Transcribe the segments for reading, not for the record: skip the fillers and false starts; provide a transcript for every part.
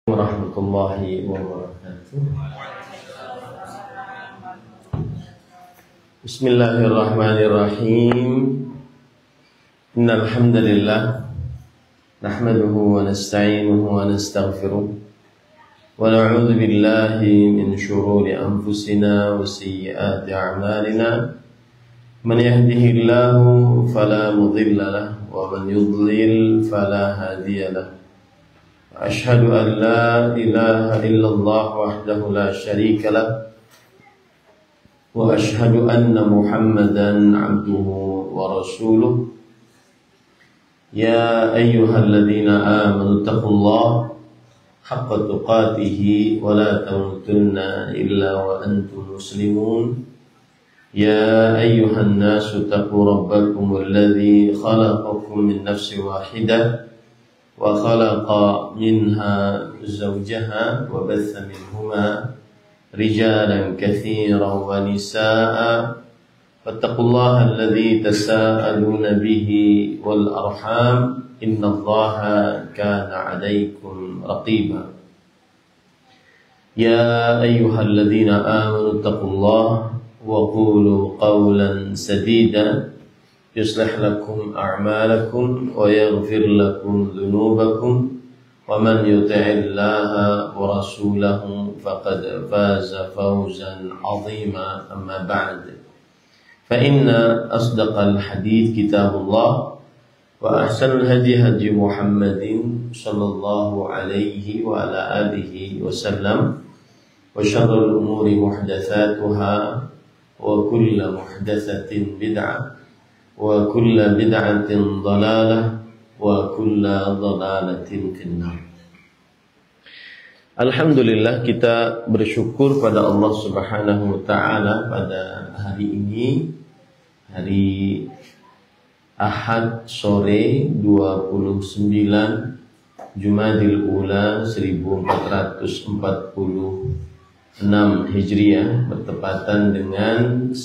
Warahmatullahi wabarakatuh. Bismillahirrahmanirrahim. Innal hamdalillah nahmaduhu wa nasta'inuhu wa nastaghfiruh wa na'udzu billahi min shururi anfusina wa sayyiati a'malina. Man yahdihillahu fala mudilla lahu wa man yudlil fala hadiya lahu. أشهد أن لا إله إلا الله وحده لا شريك له وأشهد أن محمدا عبده ورسوله يا أيها الذين آمنوا اتقوا الله حق تقاته ولا تموتن إلا وأنتم مسلمون يا أيها الناس اتقوا ربكم الذي خلقكم من نفس واحدة وخلق منها زوجها وبث منهما رجالا كثيرا ونساء فاتقوا الله الذي تساءلون به والأرحام إن الله كان عليكم رقيبا يا أيها الذين آمنوا اتقوا الله وقولوا قولا سديدا يصلح لكم أعمالكم ويغفر لكم ذنوبكم ومن يطع الله ورسوله فقد فاز فوزا عظيما أما بعد فإن أصدق الحديث كتاب الله وأحسن الهدي هدي محمد صلى الله عليه وعلى آله وسلم وشر الأمور محدثاتها وكل محدثة بدعة wa kulla bid'atin dhalalah wa kulla dhalalatin finnar. Alhamdulillah, kita bersyukur pada Allah Subhanahu wa taala pada hari ini, hari Ahad sore 29 Jumadil Ula 1446 Hijriah, bertepatan dengan 1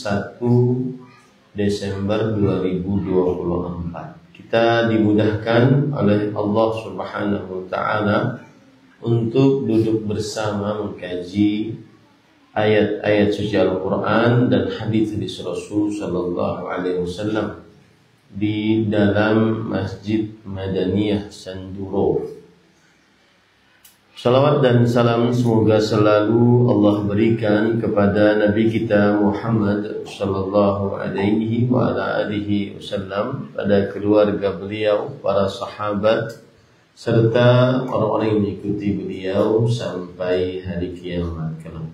Desember 2024. Kita dimudahkan oleh Allah Subhanahu wa taala untuk duduk bersama mengkaji ayat-ayat suci Al-Qur'an dan hadis-hadis Rasul sallallahu alaihi wasallam di dalam Masjid Madaniyah Sanduro. Salawat dan salam semoga selalu Allah berikan kepada Nabi kita Muhammad sallallahu alaihi wa ala alihi wasallam, pada keluarga beliau, para sahabat, serta orang-orang yang mengikuti beliau sampai hari kiamat kelak.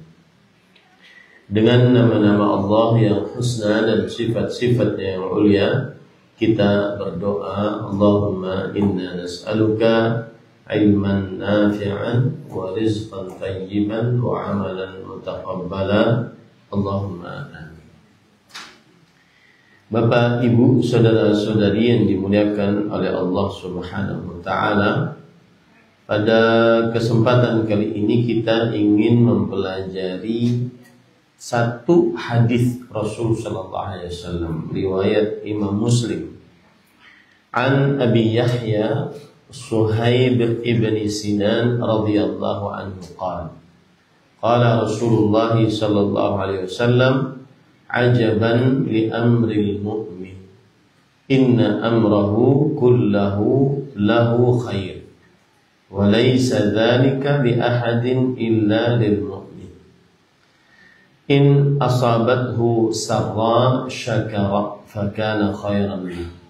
Dengan nama-nama Allah yang husna dan sifat-sifatnya yang mulia, kita berdoa, Allahumma inna nas'aluka ilman nafi'an wa rizqan tayyiban wa amalan mutaqabbala. Allahumma amin. Bapak, Ibu, saudara-saudari yang dimuliakan oleh Allah Subhanahu wa taala, pada kesempatan kali ini kita ingin mempelajari satu hadis Rasul sallallahu alaihi wasallam riwayat Imam Muslim. An Abi Yahya Suhaib ibn Sinan radhiyallahu anhu qala qala Rasulullah sallallahu alaihi wasallam ajaban li amril mu'min inna amrahu kullahu lahu khair wa laysa dhalika li ahadin illa lil mu'min in asabathu sarra syakara fakana khairan lahu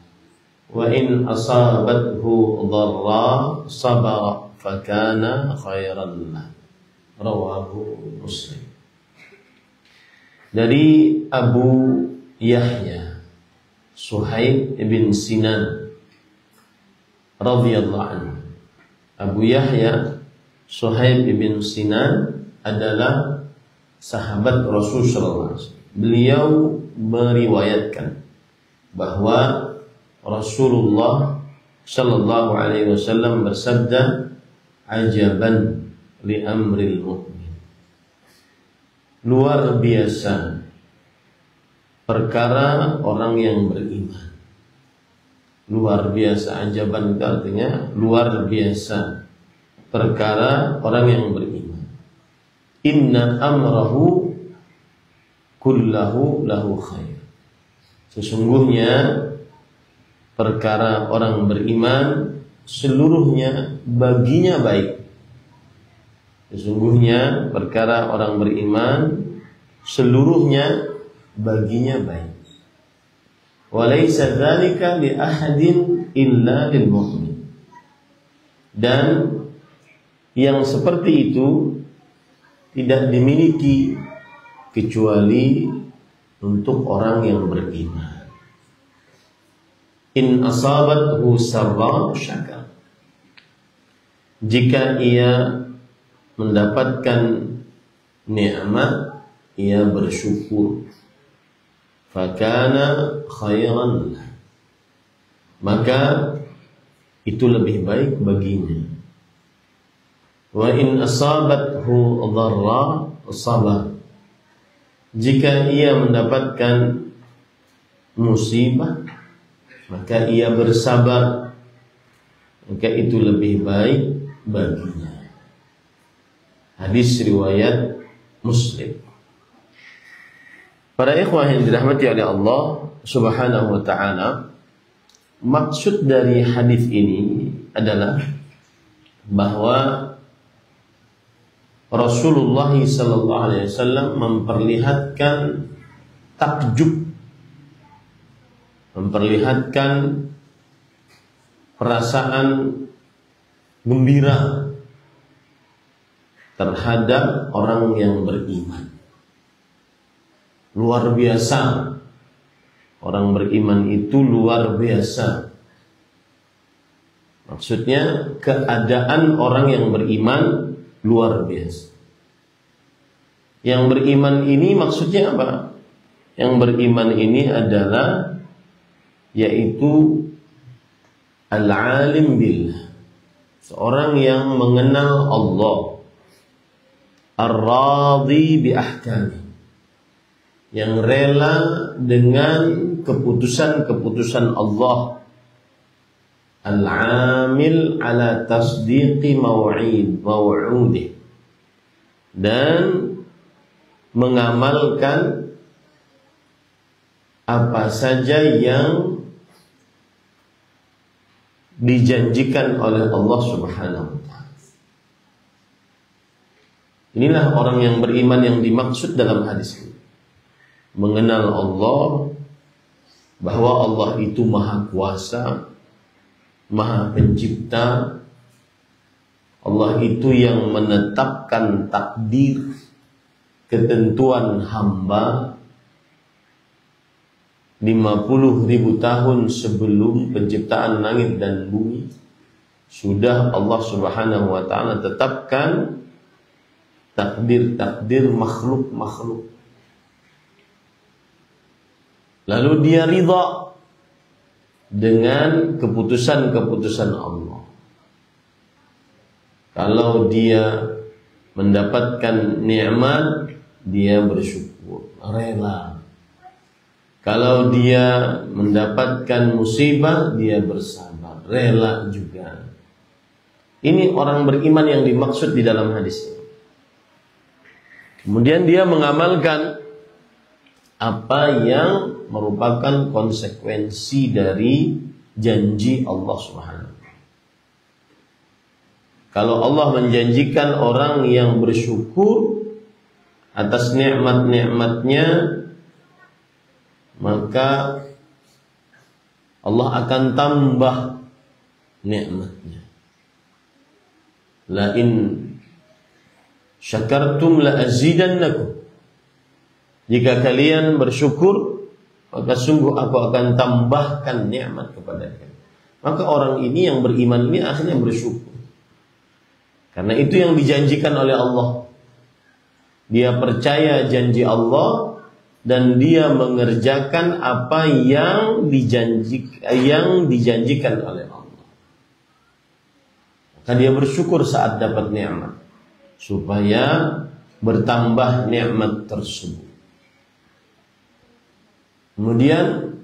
wa in asabathu dharra sabara fakana khairan lahu. Rawahu Muslim. Dari Abu Yahya Suhaib ibn Sinan radhiyallahu anhu. Abu Yahya Suhaib ibn Sinan adalah sahabat Rasul sallallahu alaihi wasallam. Beliau meriwayatkan bahwa Rasulullah sallallahu alaihi wasallam bersabda, ajaban li amril mu'min. Luar biasa perkara orang yang beriman. Luar biasa, ajaban itu artinya luar biasa perkara orang yang beriman. Inna amrahu kullahu lahu khair. Sesungguhnya perkara orang beriman seluruhnya baginya baik. Sesungguhnya perkara orang beriman seluruhnya baginya baik. Walaysa dzalika li ahadin illa lil mu'min. Dan yang seperti itu tidak dimiliki kecuali untuk orang yang beriman. In asabathu sarra syakar. Jika ia mendapatkan nikmat, ia bersyukur. Fakana khairan lah. Maka itu lebih baik baginya. Wa in asabathu dharra sabar. Jika ia mendapatkan musibah, maka ia bersabar, maka itu lebih baik baginya. Hadis riwayat Muslim. Para ikhwah yang dirahmati oleh Allah Subhanahu wa taala, maksud dari hadis ini adalah bahwa Rasulullah sallallahu alaihi wasallam memperlihatkan takjub, memperlihatkan perasaan gembira terhadap orang yang beriman. Luar biasa. Orang beriman itu luar biasa. Maksudnya keadaan orang yang beriman luar biasa. Yang beriman ini maksudnya apa? Yang beriman ini adalah yaitu al-alim billah. Seorang yang mengenal Allah. Ar-radhi bi ahkami. Yang rela dengan keputusan-keputusan Allah. Al-amil ala tasdiqi maw'udih. Dan mengamalkan apa saja yang dijanjikan oleh Allah Subhanahu wa ta'ala. Inilah orang yang beriman yang dimaksud dalam hadis ini. Mengenal Allah, bahwa Allah itu maha kuasa, maha pencipta. Allah itu yang menetapkan takdir, ketentuan hamba 50.000 tahun sebelum penciptaan langit dan bumi. Sudah Allah Subhanahu wa ta'ala tetapkan takdir-takdir makhluk-makhluk. Lalu dia ridha dengan keputusan-keputusan Allah. Kalau dia mendapatkan nikmat, dia bersyukur, rela. Kalau dia mendapatkan musibah, dia bersabar, rela juga. Ini orang beriman yang dimaksud di dalam hadis ini. Kemudian dia mengamalkan apa yang merupakan konsekuensi dari janji Allah Subhanahu wa ta'ala. Kalau Allah menjanjikan orang yang bersyukur atas nikmat-nikmatnya, maka Allah akan tambah nikmatnya. La in syakartum la azidannakum. Jika kalian bersyukur, maka sungguh aku akan tambahkan nikmat kepada kalian. Maka orang ini yang beriman ini akhirnya bersyukur. Karena itu yang dijanjikan oleh Allah. Dia percaya janji Allah dan dia mengerjakan apa yang dijanjikan oleh Allah. Maka dia bersyukur saat dapat nikmat, supaya bertambah nikmat tersebut. Kemudian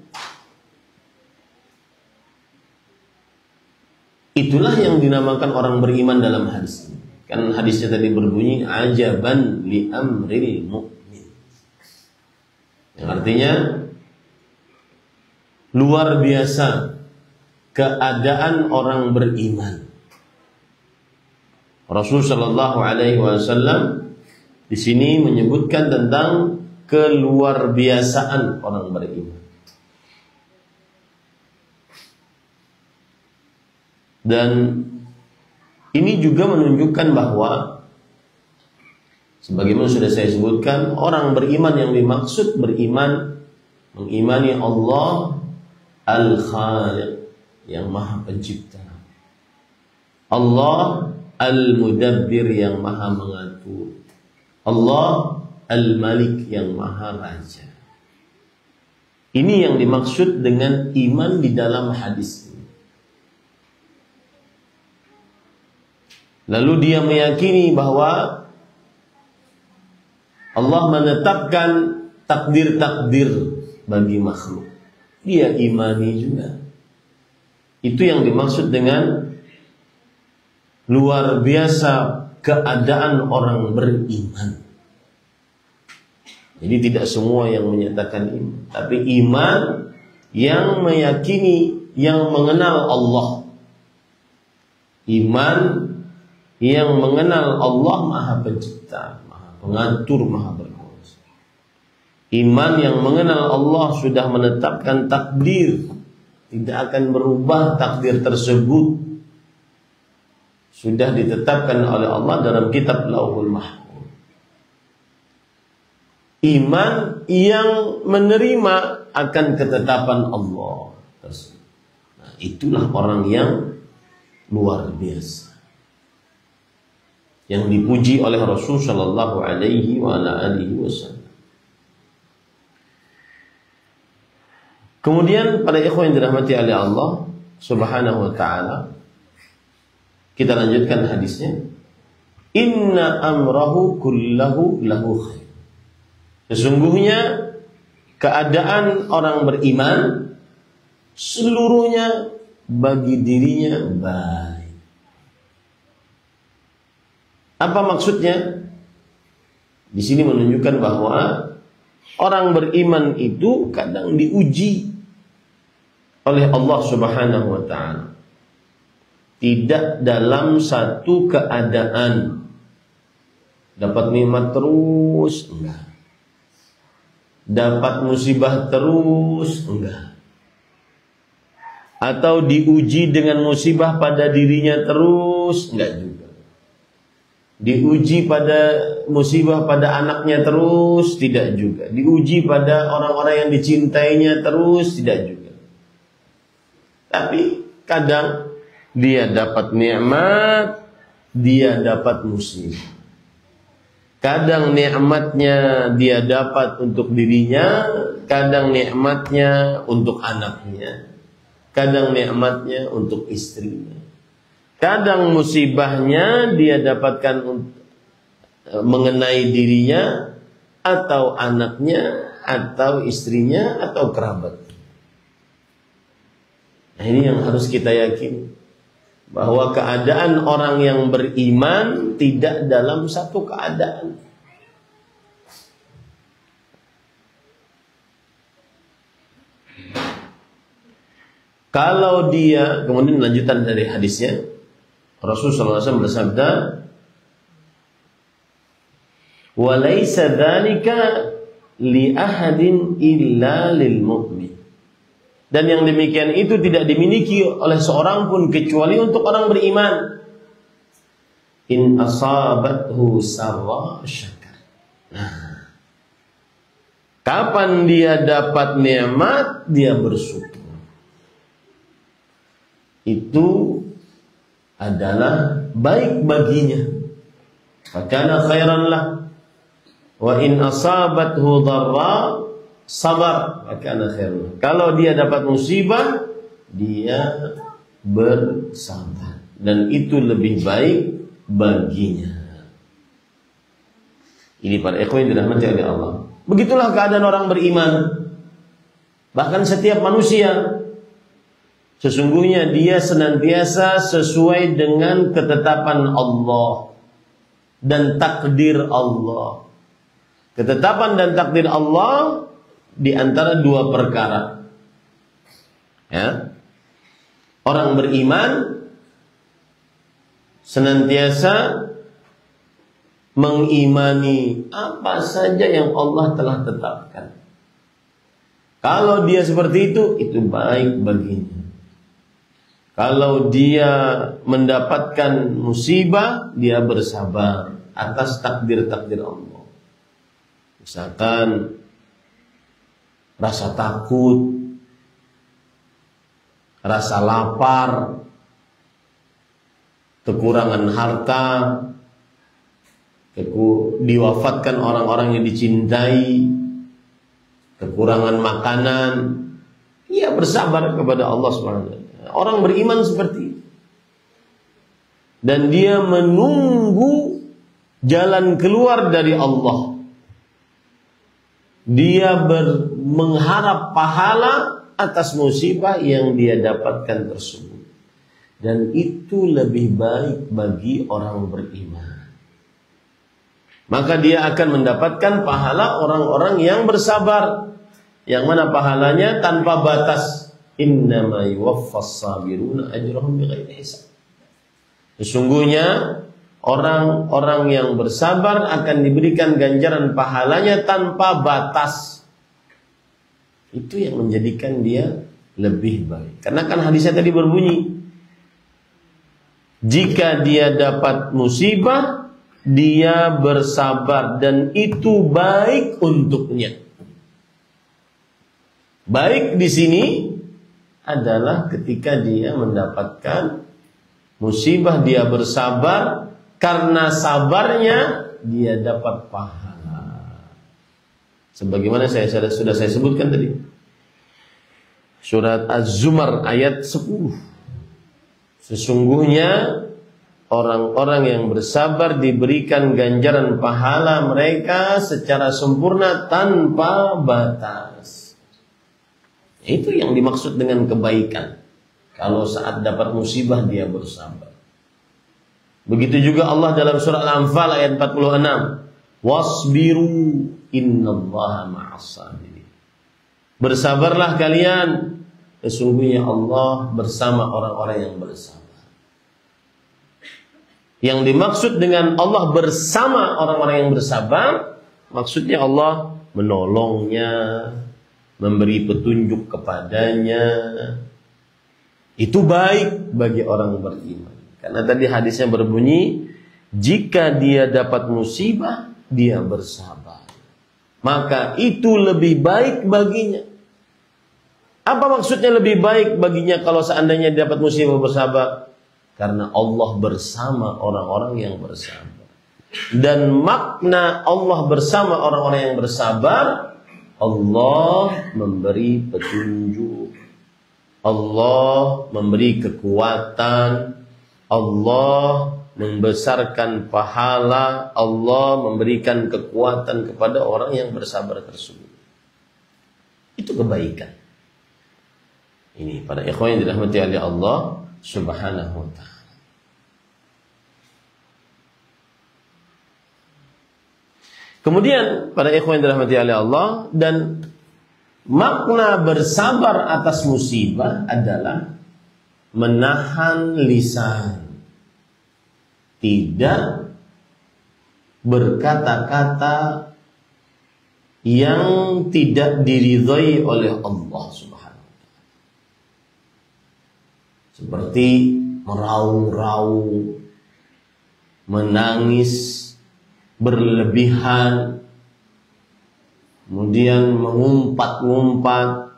Itulah yang dinamakan orang beriman dalam hadis ini. Kan hadisnya tadi berbunyi ajaban li amril mu'min. Yang artinya luar biasa keadaan orang beriman. Rasul sallallahu alaihi wasallam di sini menyebutkan tentang keluar biasaan orang beriman. Dan ini juga menunjukkan bahwa sebagaimana sudah saya sebutkan, orang beriman yang dimaksud beriman mengimani Allah Al-Khaliq yang Maha Pencipta, Allah Al-Mudabbir yang Maha Mengatur, Allah Al-Malik yang Maha Raja. Ini yang dimaksud dengan iman di dalam hadis ini. Lalu dia meyakini bahwa Allah menetapkan takdir-takdir bagi makhluk. Dia imani juga. Itu yang dimaksud dengan luar biasa keadaan orang beriman. Jadi tidak semua yang menyatakan iman, tapi iman yang meyakini, yang mengenal Allah. Iman yang mengenal Allah Maha Pencipta, Maha Pengatur, Maha Berkuasa. Iman yang mengenal Allah sudah menetapkan takdir, tidak akan berubah takdir tersebut. Sudah ditetapkan oleh Allah dalam kitab Lauhul Mahfuz. Iman yang menerima akan ketetapan Allah. Nah, itulah orang yang luar biasa, yang dipuji oleh Rasul sallallahu alaihi wasallam. Kemudian pada ikhwan yang dirahmati oleh Allah Subhanahu wa taala, kita lanjutkan hadisnya. Inna amrahu kullahu lahu khair. Sesungguhnya keadaan orang beriman seluruhnya bagi dirinya baik. Apa maksudnya? Di sini menunjukkan bahwa orang beriman itu kadang diuji oleh Allah Subhanahu wa taala. Tidak dalam satu keadaan dapat nikmat terus, enggak. Dapat musibah terus, enggak. Atau diuji dengan musibah pada dirinya terus, enggak juga. Diuji pada musibah pada anaknya terus, tidak juga. Diuji pada orang-orang yang dicintainya terus, tidak juga. Tapi kadang dia dapat nikmat, dia dapat musibah. Kadang nikmatnya dia dapat untuk dirinya, kadang nikmatnya untuk anaknya, kadang nikmatnya untuk istrinya. Kadang musibahnya dia dapatkan mengenai dirinya, atau anaknya, atau istrinya, atau kerabat. Nah, ini yang harus kita yakini, bahwa keadaan orang yang beriman tidak dalam satu keadaan. Kalau dia, kemudian lanjutan dari hadisnya, Rasulullah SAW bersabda, "Walaysa dzalika li ahadin illa lil mu'min." Dan yang demikian itu tidak dimiliki oleh seorang pun kecuali untuk orang beriman. In asabathu sarra syakar. Nah, kapan dia dapat nikmat, dia bersyukur. Itu adalah baik baginya. Fakana khairan lah. Wa in asabathu dharra sabar, fakana khairan lah. Kalau dia dapat musibah, dia bersabar, dan itu lebih baik baginya. Ini para ikhwan yang dirahmati oleh Allah. Begitulah keadaan orang beriman. Bahkan setiap manusia, Sesungguhnya dia senantiasa sesuai dengan ketetapan Allah dan takdir Allah. Ketetapan dan takdir Allah di antara dua perkara. Ya. Orang beriman senantiasa mengimani apa saja yang Allah telah tetapkan. Kalau dia seperti itu baik baginya. Kalau dia mendapatkan musibah, dia bersabar atas takdir-takdir Allah. Misalkan rasa takut, rasa lapar, kekurangan harta, diwafatkan orang-orang yang dicintai, kekurangan makanan, ia bersabar kepada Allah SWT. Orang beriman seperti itu. Dan dia menunggu jalan keluar dari Allah. Dia mengharap pahala atas musibah yang dia dapatkan tersebut. Dan itu lebih baik bagi orang beriman. Maka dia akan mendapatkan pahala orang-orang yang bersabar. Yang mana pahalanya tanpa batas. Innama yuwaffas sabiruna ajrahum bighairi hisab. Sesungguhnya orang-orang yang bersabar akan diberikan ganjaran pahalanya tanpa batas. Itu yang menjadikan dia lebih baik. Karena kan hadisnya tadi berbunyi, jika dia dapat musibah, dia bersabar dan itu baik untuknya. Baik di sini adalah ketika dia mendapatkan musibah, dia bersabar, karena sabarnya dia dapat pahala. Sebagaimana sudah saya sebutkan tadi. Surat Az-Zumar ayat 10. Sesungguhnya orang-orang yang bersabar diberikan ganjaran pahala mereka secara sempurna tanpa batas. Itu yang dimaksud dengan kebaikan. Kalau saat dapat musibah dia bersabar. Begitu juga Allah dalam surah Al-Anfal ayat 46. Wasbiru innallaha ma'as-sabirin. Bersabarlah kalian, sesungguhnya Allah bersama orang-orang yang bersabar. Yang dimaksud dengan Allah bersama orang-orang yang bersabar, maksudnya Allah menolongnya, memberi petunjuk kepadanya. Itu baik bagi orang beriman. Karena tadi hadisnya berbunyi, jika dia dapat musibah, dia bersabar. Maka itu lebih baik baginya. Apa maksudnya lebih baik baginya kalau seandainya dia dapat musibah bersabar? Karena Allah bersama orang-orang yang bersabar. Dan makna Allah bersama orang-orang yang bersabar, Allah memberi petunjuk, Allah memberi kekuatan, Allah membesarkan pahala, Allah memberikan kekuatan kepada orang yang bersabar tersebut. Itu kebaikan. Ini para ikhwan yang dirahmati oleh Allah Subhanahu wa ta'ala. Kemudian pada ikhwan yang dirahmati oleh Allah, dan makna bersabar atas musibah adalah menahan lisan, tidak berkata-kata yang tidak diridhai oleh Allah Subhanahu wa ta'ala. Seperti meraung-raung, menangis berlebihan, kemudian mengumpat-ngumpat,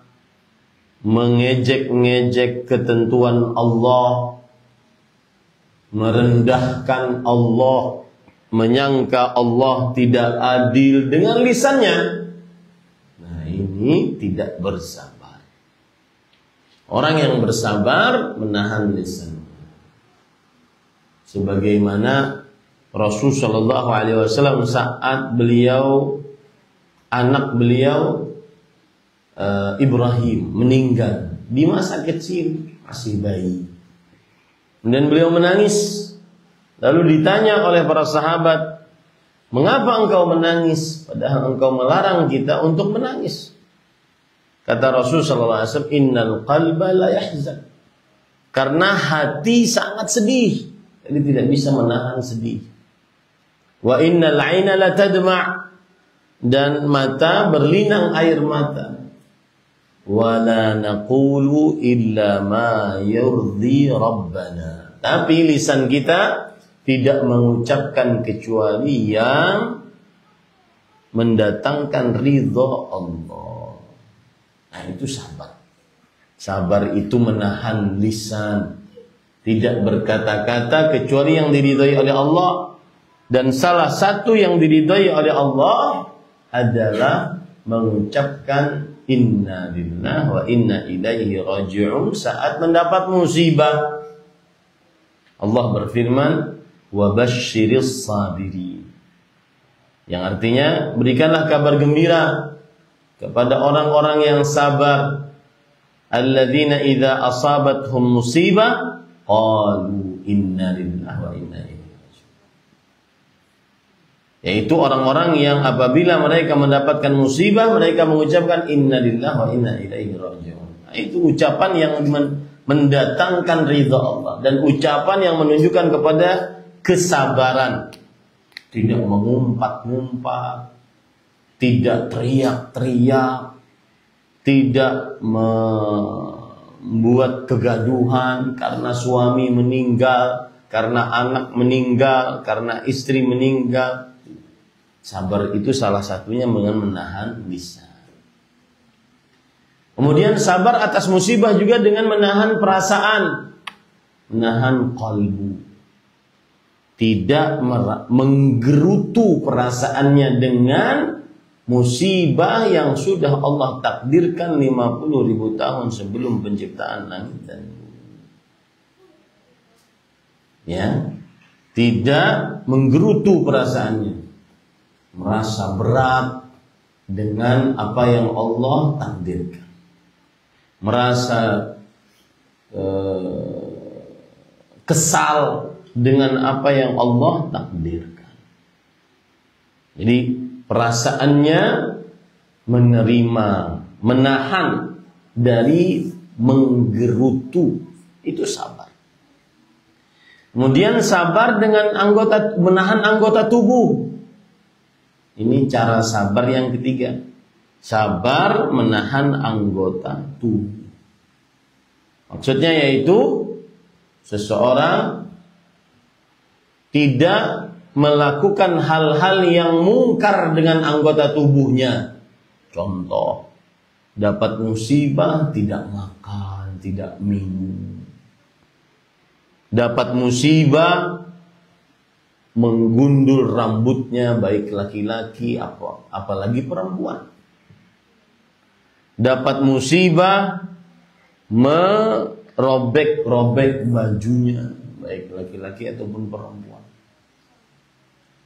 mengejek-ngejek ketentuan Allah, merendahkan Allah, menyangka Allah tidak adil dengan lisannya. Nah, ini tidak bersabar. Orang yang bersabar menahan lisan. Sebagaimana Rasul Shallallahu Alaihi Wasallam saat anak beliau Ibrahim meninggal di masa kecil, masih bayi. Kemudian beliau menangis. Lalu ditanya oleh para sahabat, mengapa engkau menangis? Padahal engkau melarang kita untuk menangis. Kata Rasulullah SAW, innal qalba la yahzan. Karena hati sangat sedih. Jadi tidak bisa menahan sedih. Wa innal aina la tadma'. Dan mata berlinang air mata. Wala naqulu illa ma yurdi rabbana. Tapi lisan kita tidak mengucapkan kecuali yang mendatangkan ridha Allah. Nah, itu sabar. Sabar itu menahan lisan, tidak berkata-kata kecuali yang diridhai oleh Allah. Dan salah satu yang diridhai oleh Allah adalah mengucapkan inna lillahi wa inna ilaihi raji'un saat mendapat musibah. Allah berfirman, wa basyiris sabirin. Yang artinya, berikanlah kabar gembira kepada orang-orang yang sabar. Alladzina idza asabathum musibah qalu inna lillahi wa inna ilaihi raji'un. Yaitu orang-orang yang apabila mereka mendapatkan musibah, mereka mengucapkan inna lillahi wa inna ilaihi raji'un. Nah, itu ucapan yang mendatangkan ridha Allah dan ucapan yang menunjukkan kepada kesabaran. Tidak mengumpat-ngumpat, tidak teriak-teriak, tidak membuat kegaduhan karena suami meninggal, karena anak meninggal, karena istri meninggal. Sabar itu salah satunya dengan menahan lisan. Kemudian sabar atas musibah juga dengan menahan perasaan, menahan qalbu. Tidak menggerutu perasaannya dengan musibah yang sudah Allah takdirkan 50.000 tahun sebelum penciptaan langit dan bumi. Ya, tidak menggerutu perasaannya, merasa berat dengan apa yang Allah takdirkan, merasa kesal dengan apa yang Allah takdirkan. Jadi perasaannya menerima, menahan dari menggerutu, itu sabar. Kemudian sabar dengan menahan anggota tubuh. Ini cara sabar yang ketiga. Sabar menahan anggota tubuh. Maksudnya yaitu seseorang tidak melakukan hal-hal yang mungkar dengan anggota tubuhnya. Contoh, dapat musibah tidak makan, tidak minum. Dapat musibah menggundul rambutnya, baik laki-laki apalagi perempuan. Dapat musibah merobek-robek bajunya, baik laki-laki ataupun perempuan.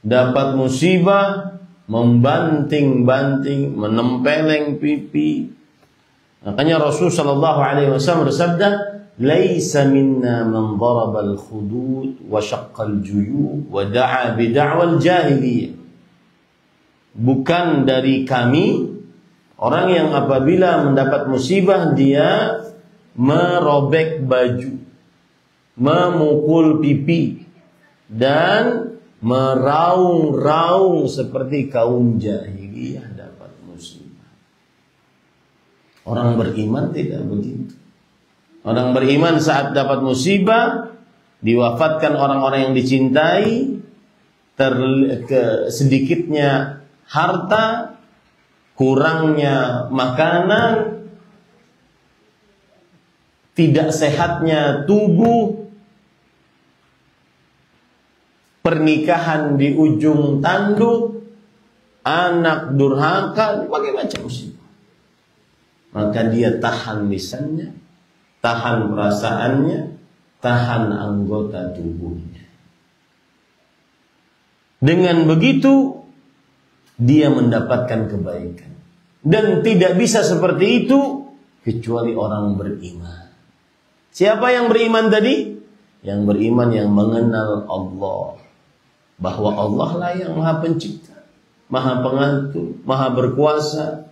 Dapat musibah membanting-banting, menempeleng pipi. Makanya Rasul sallallahu alaihi wasallam bersabda, "Laisa minna man daraba al-khudud wa shaqqa al-juyub wa da'a bi da'wal jahiliyah." Bukan dari kami orang yang apabila mendapat musibah dia merobek baju, memukul pipi, dan meraung-raung seperti kaum jahiliyah dapat musibah. Orang beriman tidak begitu. Orang beriman saat dapat musibah, diwafatkan orang-orang yang dicintai, sedikitnya harta, kurangnya makanan, tidak sehatnya tubuh, pernikahan di ujung tanduk, anak durhaka, berbagai macam musibah. Maka dia tahan lisannya, tahan perasaannya, tahan anggota tubuhnya. Dengan begitu dia mendapatkan kebaikan. Dan tidak bisa seperti itu kecuali orang beriman. Siapa yang beriman tadi? Yang beriman yang mengenal Allah, bahwa Allah lah yang Maha Pencipta, Maha Pengatur, Maha Berkuasa,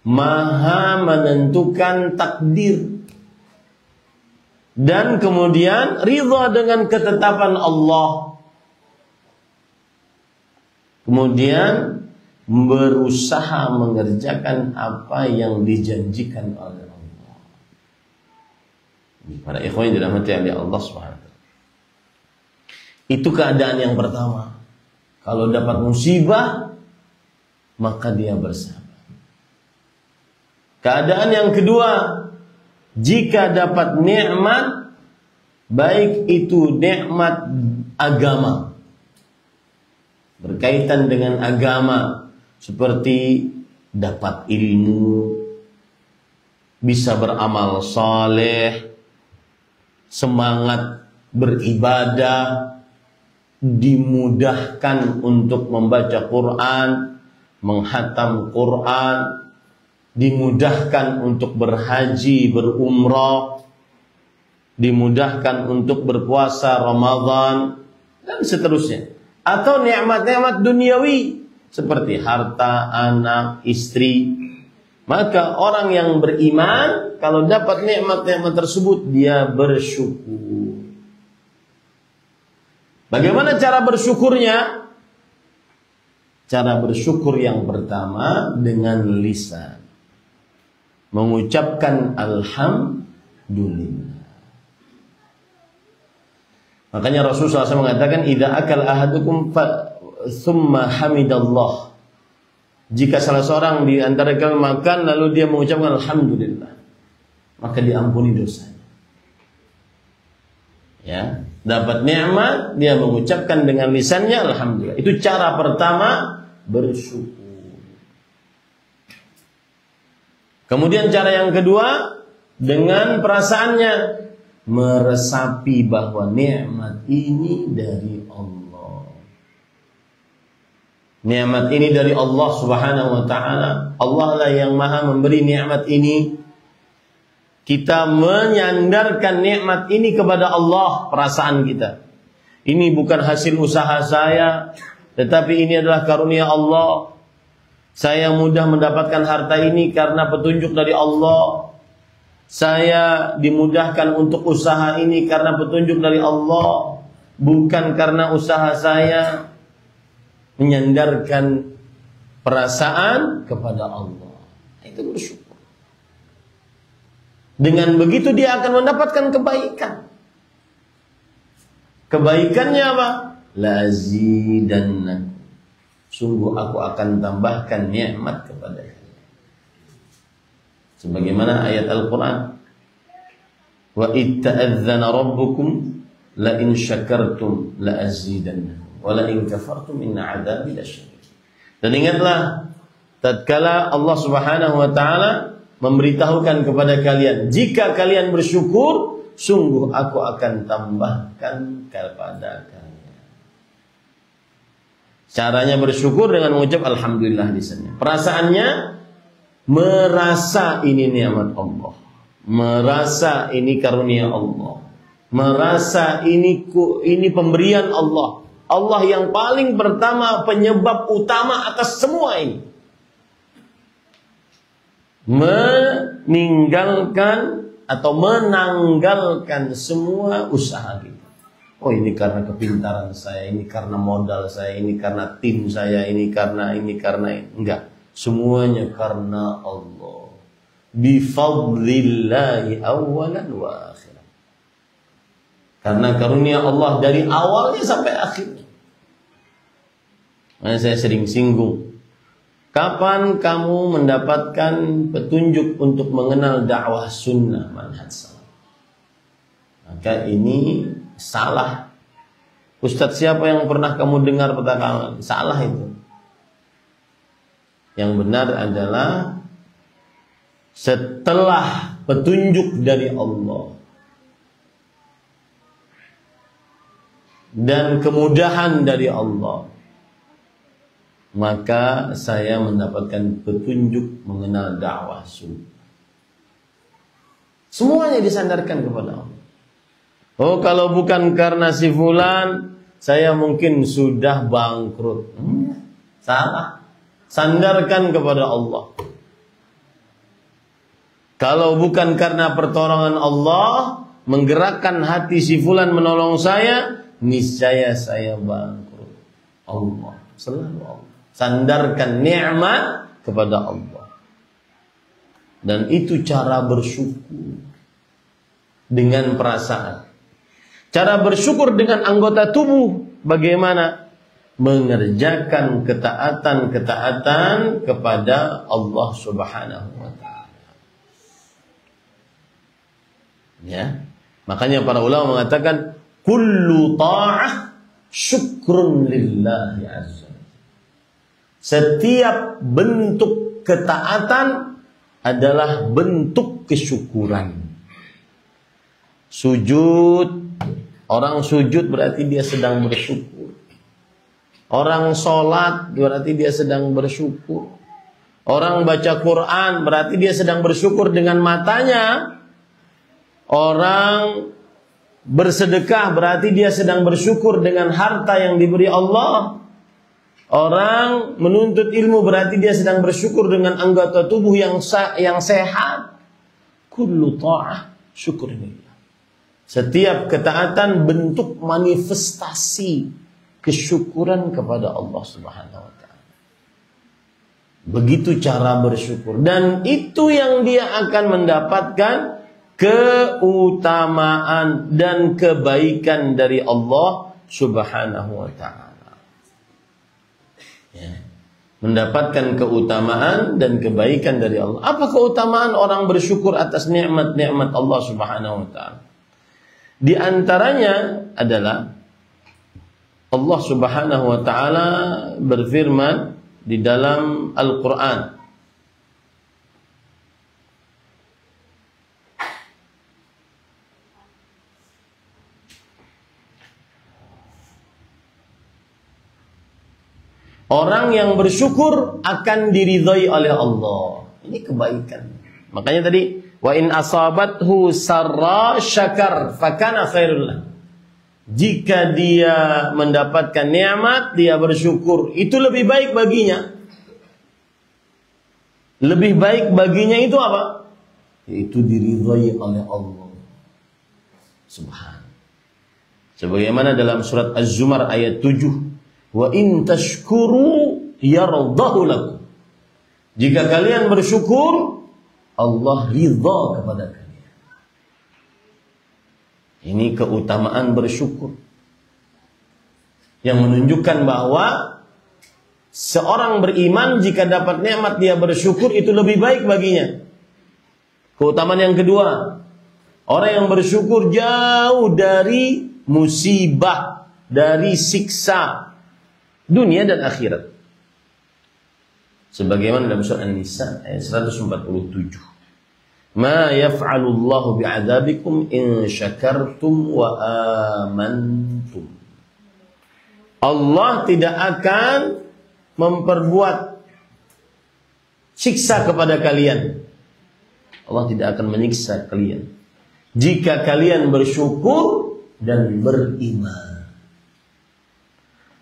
Maha menentukan takdir. Dan kemudian ridha dengan ketetapan Allah. Kemudian berusaha mengerjakan apa yang dijanjikan oleh Allah. Para ikhwan yang dirahmati oleh Allah Subhanahu wa taala. Itu keadaan yang pertama. Kalau dapat musibah, maka dia bersabar. Keadaan yang kedua, jika dapat nikmat, baik itu nikmat agama, berkaitan dengan agama, seperti dapat ilmu, bisa beramal saleh, semangat beribadah, dimudahkan untuk membaca Quran, menghatam Quran, dimudahkan untuk berhaji, berumrah, dimudahkan untuk berpuasa Ramadan, dan seterusnya. Atau nikmat-nikmat duniawi seperti harta, anak, istri. Maka orang yang beriman kalau dapat nikmat-nikmat tersebut, dia bersyukur. Bagaimana cara bersyukurnya? Cara bersyukur yang pertama dengan lisan, mengucapkan alhamdulillah. Makanya Rasulullah SAW mengatakan, idza akal ahadukum thumma hamidallah. Jika salah seorang di antara kalian makan lalu dia mengucapkan alhamdulillah, maka diampuni dosanya. Ya, dapat nikmat, dia mengucapkan dengan lisannya alhamdulillah. Itu cara pertama bersyukur. Kemudian cara yang kedua, dengan perasaannya, meresapi bahwa nikmat ini dari Allah. Nikmat ini dari Allah Subhanahu wa taala. Allah lah yang Maha memberi nikmat ini. Kita menyandarkan nikmat ini kepada Allah, perasaan kita. Ini bukan hasil usaha saya, tetapi ini adalah karunia Allah. Saya mudah mendapatkan harta ini karena petunjuk dari Allah. Saya dimudahkan untuk usaha ini karena petunjuk dari Allah, bukan karena usaha saya. Menyandarkan perasaan kepada Allah, itu bersyukur. Dengan begitu dia akan mendapatkan kebaikan. Kebaikannya apa? Lazidannakum. Sungguh aku akan tambahkan nikmat kepada kalian. Sebagaimana ayat Al-Quran, wa itta'adzana rabbukum la in syakartum la azidannakum wa la in kafartum inna adzabi lasyadid. Dan ingatlah tatkala Allah Subhanahu wa taala memberitahukan kepada kalian, jika kalian bersyukur, sungguh aku akan tambahkan kepada kalian. Caranya bersyukur dengan mengucap alhamdulillah lisannya. Perasaannya merasa ini nikmat Allah, merasa ini karunia Allah, merasa ini pemberian Allah. Allah yang paling pertama, penyebab utama atas semua ini. Meninggalkan atau menanggalkan semua usaha kita. Oh, ini karena kepintaran saya, ini karena modal saya, ini karena tim saya, ini karena ini. Enggak, semuanya karena Allah. Bifadlillahi awalan wa akhir. Karena karunia Allah dari awalnya sampai akhirnya. Makanya saya sering singgung, kapan kamu mendapatkan petunjuk untuk mengenal dakwah sunnah manhaj salaf? Maka ini salah. Ustadz siapa yang pernah kamu dengar pertama kali? Salah itu. Yang benar adalah setelah petunjuk dari Allah dan kemudahan dari Allah, maka saya mendapatkan petunjuk mengenal dakwah sunnah. Semuanya disandarkan kepada Allah. Oh, kalau bukan karena si fulan, saya mungkin sudah bangkrut. Salah. Sandarkan kepada Allah. Kalau bukan karena pertolongan Allah, menggerakkan hati si fulan menolong saya, niscaya saya bangkrut. Allah, selalu Allah. Sandarkan nikmat kepada Allah. Dan itu cara bersyukur dengan perasaan. Cara bersyukur dengan anggota tubuh bagaimana? Mengerjakan ketaatan-ketaatan kepada Allah Subhanahu wa taala. Ya. Makanya para ulama mengatakan kullu ta'ah syukrun lillahi azza. Setiap bentuk ketaatan adalah bentuk kesyukuran. Sujud, orang sujud berarti dia sedang bersyukur. Orang sholat berarti dia sedang bersyukur. Orang baca Quran berarti dia sedang bersyukur dengan matanya. Orang bersedekah berarti dia sedang bersyukur dengan harta yang diberi Allah. Orang menuntut ilmu berarti dia sedang bersyukur dengan anggota tubuh yang sehat. Kullu ta'ah syukurillah. Setiap ketaatan bentuk manifestasi kesyukuran kepada Allah Subhanahu wa taala. Begitu cara bersyukur, dan itu yang dia akan mendapatkan keutamaan dan kebaikan dari Allah Subhanahu wa taala. Ya. Mendapatkan keutamaan dan kebaikan dari Allah. Apa keutamaan orang bersyukur atas nikmat-nikmat Allah Subhanahu wa taala? Di antaranya adalah Allah Subhanahu wa taala berfirman di dalam Al-Qur'an. Orang yang bersyukur akan diridhai oleh Allah. Ini kebaikan. Makanya tadi wa in asabathu sarra syakar fakana khairul lah. Jika dia mendapatkan nikmat, dia bersyukur, itu lebih baik baginya. Lebih baik baginya itu apa? Yaitu diridhai oleh Allah Subhanahu. Sebagaimana dalam surat Az-Zumar ayat 7, wa in tashkuru yardahu lakum. Jika kalian bersyukur, Allah ridha kepada kalian. Ini keutamaan bersyukur yang menunjukkan bahwa seorang beriman jika dapat nikmat dia bersyukur itu lebih baik baginya. Keutamaan yang kedua, orang yang bersyukur jauh dari musibah, dari siksa dunia dan akhirat. Sebagaimana dalam surah An-Nisa ayat 147. Ma yaf'alullahu bi'adzabikum in syakartum wa amantum. Allah tidak akan memperbuat siksa kepada kalian. Allah tidak akan menyiksa kalian jika kalian bersyukur dan beriman.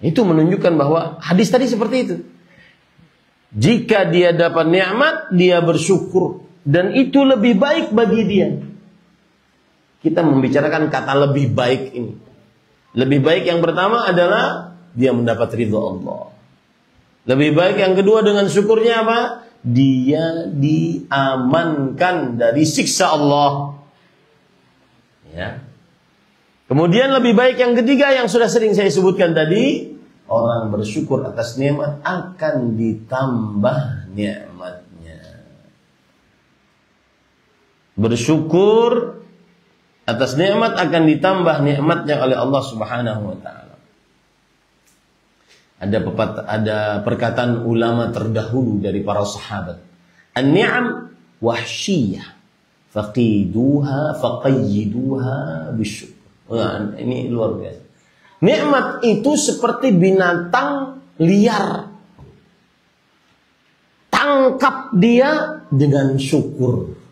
Itu menunjukkan bahwa hadis tadi seperti itu. Jika dia dapat nikmat, dia bersyukur. Dan itu lebih baik bagi dia. Kita membicarakan kata lebih baik ini. Lebih baik yang pertama adalah dia mendapat ridha Allah. Lebih baik yang kedua dengan syukurnya apa? Dia diamankan dari siksa Allah. Ya. Kemudian lebih baik yang ketiga yang sudah sering saya sebutkan tadi. Orang bersyukur atas nikmat akan ditambah nikmat. Bersyukur atas nikmat akan ditambah nikmatnya oleh Allah Subhanahu wa taala. Ada perkataan ulama terdahulu dari para sahabat. An-ni'am wahsyiyah faqiduha faqayyiduha bisyukr. Nah, ini luar biasa. Nikmat itu seperti binatang liar. Tangkap dia dengan syukur.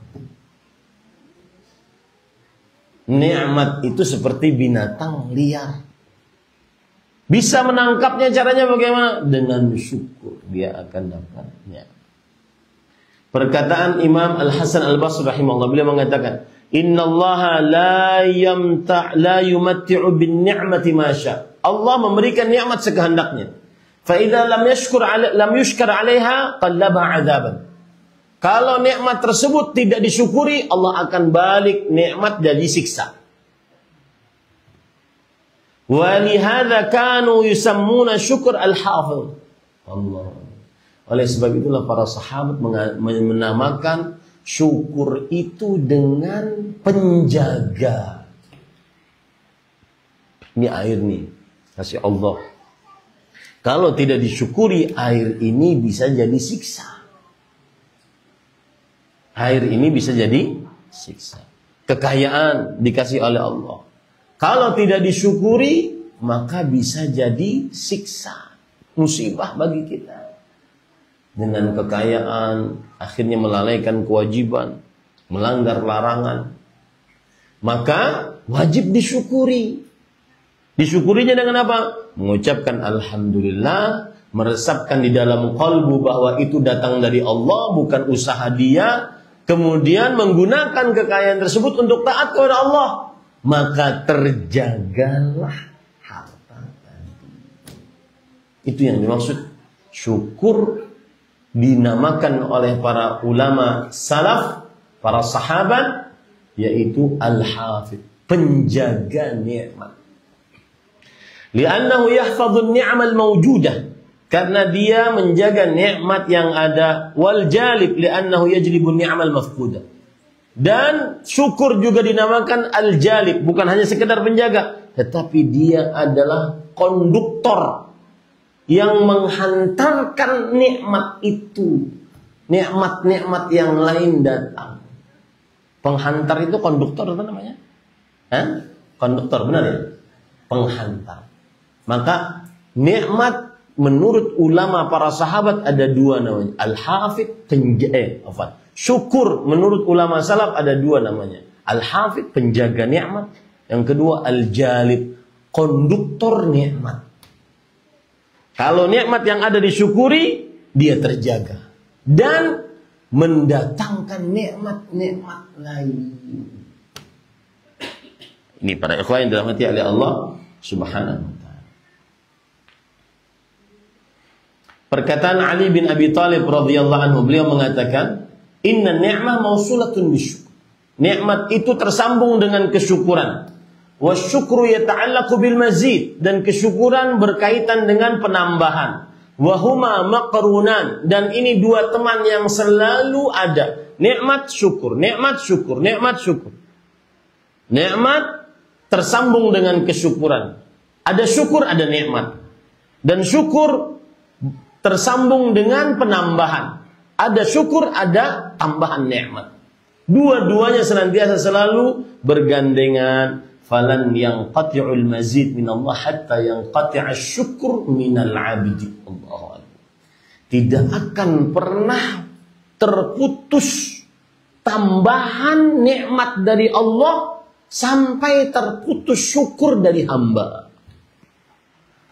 Nikmat itu seperti binatang liar. Bisa menangkapnya, caranya bagaimana? Dengan syukur dia akan dapatnya. Perkataan Imam Al-Hasan Al-Basri rahimahullah, beliau mengatakan, "Innallaha la yumatti'u bin ni'mati ma syaa." Allah memberikan nikmat sekehendaknya. Fa idza lam yushkar 'alaiha qallaba 'adzaban. Kalau nikmat tersebut tidak disyukuri, Allah akan balik nikmat jadi siksa. Wa lihadza kanu yusammuna syukur al-hafiz. Allah. Oleh sebab itulah para sahabat menamakan syukur itu dengan penjaga. Ini air nih, kasih Allah. Kalau tidak disyukuri, air ini bisa jadi siksa. Air ini bisa jadi siksa. Kekayaan dikasih oleh Allah. Kalau tidak disyukuri, maka bisa jadi siksa. Musibah bagi kita. Dengan kekayaan, akhirnya melalaikan kewajiban, melanggar larangan. Maka wajib disyukuri. Disyukurinya dengan apa? Mengucapkan alhamdulillah, meresapkan di dalam qalbu bahwa itu datang dari Allah, bukan usaha dia. Kemudian menggunakan kekayaan tersebut untuk taat kepada Allah, maka terjagalah harta tadi. Itu yang dimaksud syukur, dinamakan oleh para ulama salaf, para sahabat, yaitu al-hafidh, penjaga nikmat. Li'annahu yahfadhu an-ni'mal mawjudah, karena dia menjaga nikmat yang ada. Wal jalib li'annahu yajlibu ni'mal mafqudah. Dan syukur juga dinamakan al-jalib, bukan hanya sekedar penjaga, tetapi dia adalah konduktor yang menghantarkan nikmat itu. Nikmat-nikmat yang lain datang. Penghantar itu konduktor, apa namanya? Konduktor, benar ya? Penghantar. Maka nikmat menurut ulama para sahabat ada dua namanya. Al-hafidh, syukur menurut ulama salaf ada dua namanya. Al-hafidh, penjaga nikmat. Yang kedua al-jalib, konduktor nikmat. Kalau nikmat yang ada disyukuri, dia terjaga. Dan mendatangkan nikmat-nikmat lain. Ini para ikhwan yang dirahmati oleh Allah Subhanahu wa ta'ala. Perkataan Ali bin Abi Thalib radhiyallahu anhu, beliau mengatakan, "Inna ni'mah mausulatun bisyukur." Nikmat itu tersambung dengan kesyukuran. Wasyukru yata'allaqu bil mazid, dan kesyukuran berkaitan dengan penambahan. Wahuma maqrunan, dan ini dua teman yang selalu ada. Nikmat syukur, nikmat syukur, nikmat syukur. Nikmat tersambung dengan kesyukuran. Ada syukur, ada nikmat. Dan syukur tersambung dengan penambahan. Ada syukur, ada tambahan nikmat. Dua-duanya senantiasa selalu bergandengan. Falan yanqati'ul mazid min Allah hatta yanqati'a syukur minal abdi. Allah. Tidak akan pernah terputus tambahan nikmat dari Allah sampai terputus syukur dari hamba.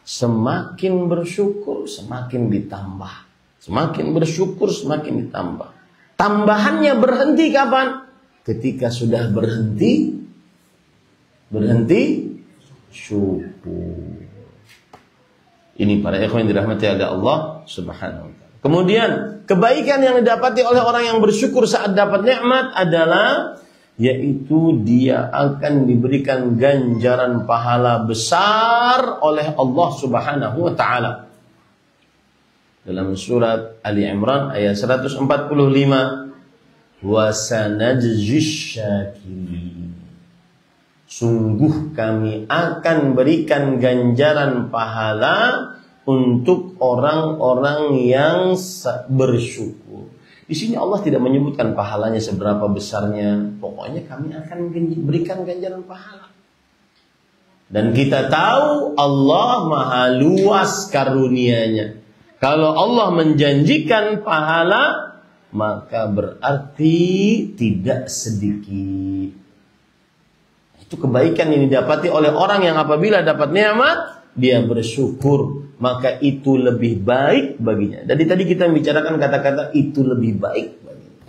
Semakin bersyukur, semakin ditambah. Semakin bersyukur, semakin ditambah. Tambahannya berhenti kapan? Ketika sudah berhenti syukur. Ini para ikhwan yang dirahmati oleh Allah Subhanahu wa ta'ala. Kemudian, kebaikan yang didapati oleh orang yang bersyukur saat dapat nikmat adalah, yaitu dia akan diberikan ganjaran pahala besar oleh Allah Subhanahu wa ta'ala. Dalam surat Ali Imran ayat 145, wa sanajzish syakirin. Sungguh kami akan berikan ganjaran pahala untuk orang-orang yang bersyukur. Di sini Allah tidak menyebutkan pahalanya seberapa besarnya. Pokoknya kami akan berikan ganjaran pahala. Dan kita tahu Allah maha luas karunia-Nya. Kalau Allah menjanjikan pahala, maka berarti tidak sedikit. Itu kebaikan yang didapati oleh orang yang apabila dapat nikmat, dia bersyukur, maka itu lebih baik baginya. Jadi tadi kita membicarakan kata-kata itu lebih baik baginya.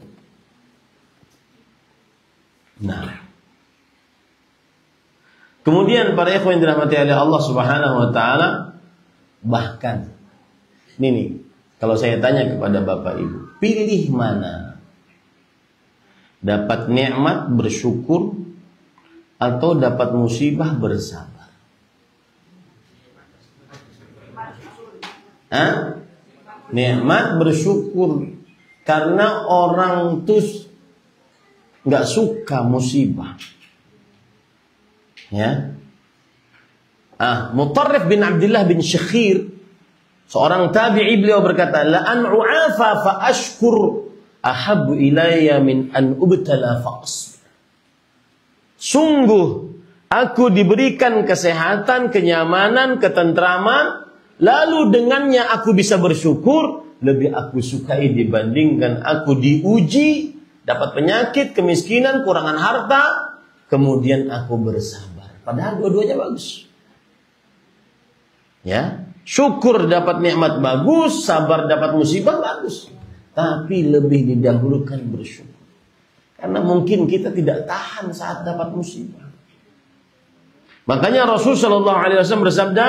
Nah, kemudian para ikhwan yang dirahmati oleh Allah Subhanahu wa taala, bahkan ini kalau saya tanya kepada Bapak Ibu, pilih mana? Dapat nikmat bersyukur atau dapat musibah bersabar? Nikmat bersyukur, karena orang tuh nggak suka musibah. Ya. Mutarrif bin Abdullah bin Syakhir, seorang tabi'i, beliau berkata, la an u'afa fa ashkur ahabbu ilayya min an ubtala fa asbir. Sungguh aku diberikan kesehatan, kenyamanan, ketentraman, lalu dengannya aku bisa bersyukur, lebih aku sukai dibandingkan aku diuji, dapat penyakit, kemiskinan, kurangan harta, kemudian aku bersabar. Padahal dua-duanya bagus. Ya, syukur dapat nikmat bagus, sabar dapat musibah bagus. Tapi lebih didahulukan bersyukur. Karena mungkin kita tidak tahan saat dapat musibah. Makanya Rasul sallallahu alaihi wasallam bersabda,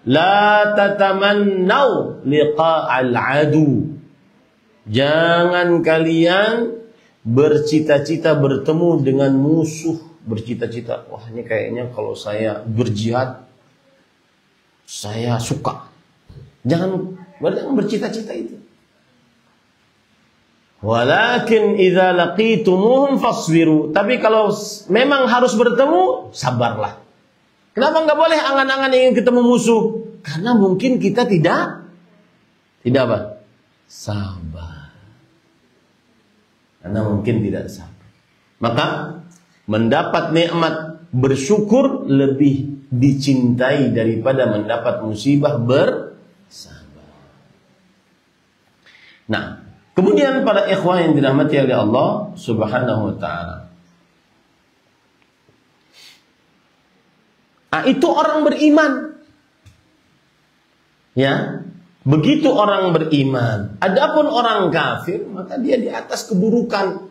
la tatamannau liqa'al adu. Jangan kalian bercita-cita bertemu dengan musuh, bercita-cita, wah ini kayaknya kalau saya berjihad saya suka. Jangan bercita-cita itu. Walakin idza laqitumuhum fasbiru. Tapi kalau memang harus bertemu, sabarlah. Kenapa enggak boleh angan-angan ingin ketemu musuh? Karena mungkin kita tidak apa? Sabar. Karena mungkin tidak sabar. Maka mendapat nikmat bersyukur lebih dicintai daripada mendapat musibah bersabar. Nah, kemudian para ikhwah yang dirahmati oleh Allah Subhanahu wa taala. Itu orang beriman. Ya, begitu orang beriman. Adapun orang kafir, maka dia di atas keburukan.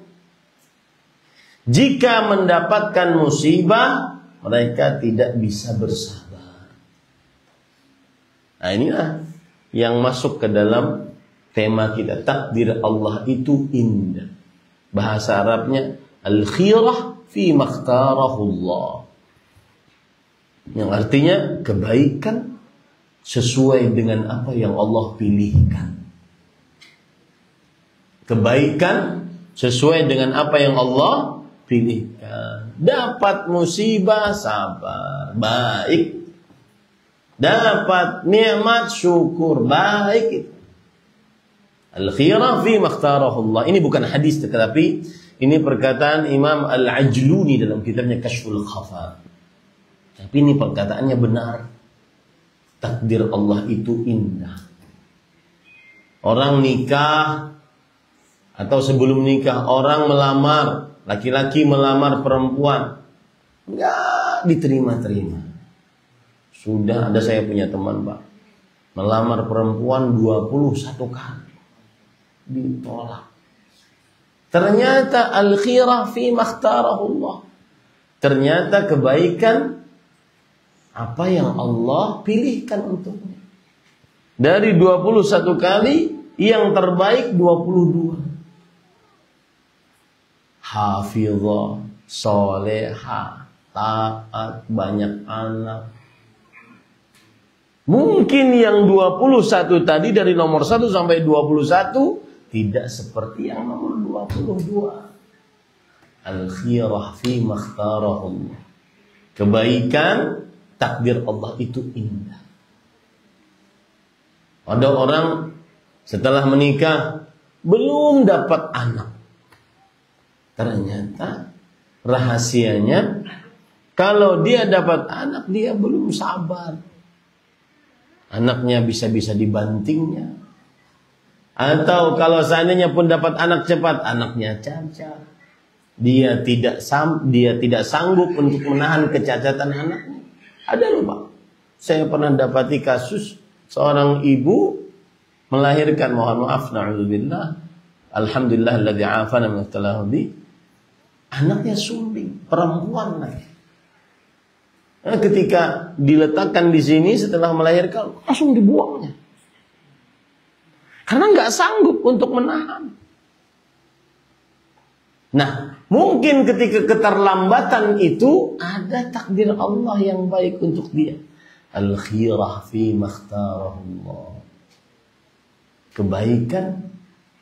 Jika mendapatkan musibah, mereka tidak bisa bersabar. Nah, inilah yang masuk ke dalam tema kita, takdir Allah itu indah. Bahasa Arabnya al-khirah fi makhtarahu Allah. Yang artinya kebaikan sesuai dengan apa yang Allah pilihkan. Kebaikan sesuai dengan apa yang Allah pilihkan. Dapat musibah, sabar, baik. Dapat nikmat, syukur, baik. Al-khirah fi makhtarahullah. Ini bukan hadis, tetapi ini perkataan Imam Al-Ajluni dalam kitabnya Kashful Khafa. Tapi ini perkataannya benar. Takdir Allah itu indah. Orang nikah atau sebelum nikah, orang melamar, laki-laki melamar perempuan, enggak diterima-terima. Sudah ada, saya punya teman Pak, melamar perempuan 21 kali ditolak. Ternyata al-khirah fi makhtarahullah. Ternyata kebaikan apa yang Allah pilihkan untuknya. Dari 21 kali, yang terbaik 22. Hafizah, solehah, taat, banyak anak. Mungkin yang 21 tadi dari nomor 1 sampai 21 tidak seperti yang nomor 22. Al-khirah fi makhtarahullah. Kebaikan takdir Allah itu indah. Ada orang setelah menikah belum dapat anak. Ternyata rahasianya, kalau dia dapat anak dia belum sabar. Anaknya bisa-bisa dibantingnya. Atau kalau seandainya pun dapat anak cepat, anaknya cacat. dia tidak sanggup untuk menahan kecacatan anaknya. Ada loh Pak, saya pernah dapati kasus seorang ibu melahirkan, mohon maaf, na'udzubillah, alhamdulillah alladzi afana min at-talahudi, anaknya sumbing, perempuan lagi. Nah, ketika diletakkan di sini setelah melahirkan langsung dibuangnya, karena nggak sanggup untuk menahan. Nah, mungkin ketika keterlambatan itu ada takdir Allah yang baik untuk dia. Al-khirah fi makhtarahullah. Kebaikan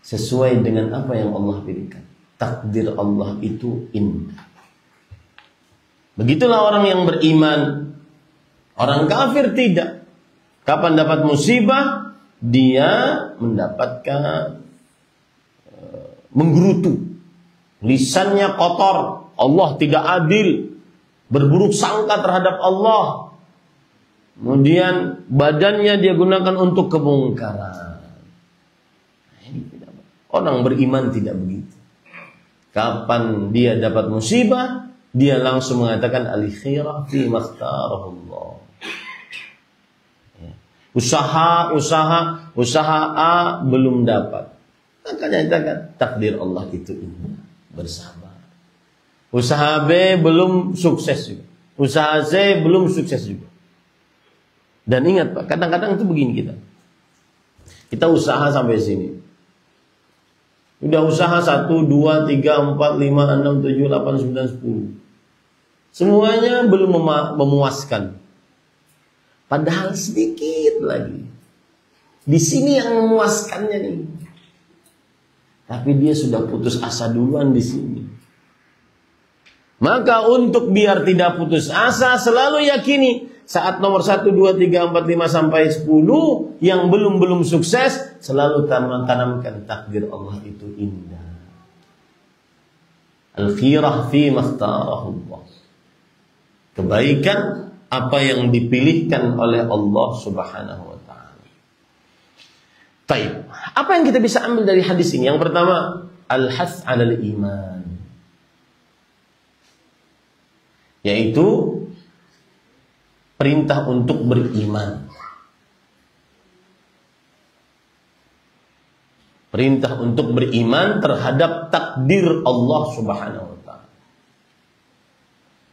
sesuai dengan apa yang Allah berikan. Takdir Allah itu indah. Begitulah orang yang beriman. Orang kafir tidak. Kapan dapat musibah, dia mendapatkan menggerutu. Lisannya kotor, Allah tidak adil, berburuk sangka terhadap Allah. Kemudian badannya dia gunakan untuk kemungkaran. Orang beriman tidak begitu. Kapan dia dapat musibah, dia langsung mengatakan al-khirah fi makhtarahullah. Usaha A belum dapat, makanya katakan takdir Allah itu indah. Bersabar. Usaha B belum sukses juga. Usaha C belum sukses juga. Dan ingat Pak, kadang-kadang itu begini kita. Kita usaha sampai sini. Udah usaha 1, 2, 3, 4, 5, 6, 7, 8, 9, 10. Semuanya belum memuaskan. Padahal sedikit lagi. Di sini yang memuaskannya nih. Tapi dia sudah putus asa duluan di sini. Maka untuk biar tidak putus asa, selalu yakini saat nomor 1, 2, 3, 4, 5 sampai 10 yang belum sukses, selalu tanamkan takdir Allah itu indah. Al-khirah fi makhtarahullah. Kebaikan apa yang dipilihkan oleh Allah Subhanahu wa ta'ala. Baik, apa yang kita bisa ambil dari hadis ini? Yang pertama, al-hath 'alal iman. Yaitu perintah untuk beriman. Perintah untuk beriman terhadap takdir Allah Subhanahu wa ta'ala.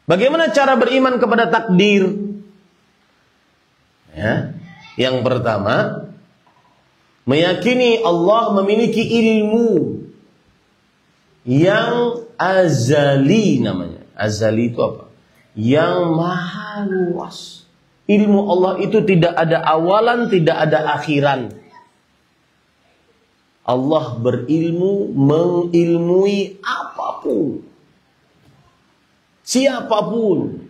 Bagaimana cara beriman kepada takdir? Ya, yang pertama, meyakini Allah memiliki ilmu yang azali namanya. Azali itu apa? Yang maha luas. Ilmu Allah itu tidak ada awalan, tidak ada akhiran. Allah berilmu, mengilmui apapun, siapapun,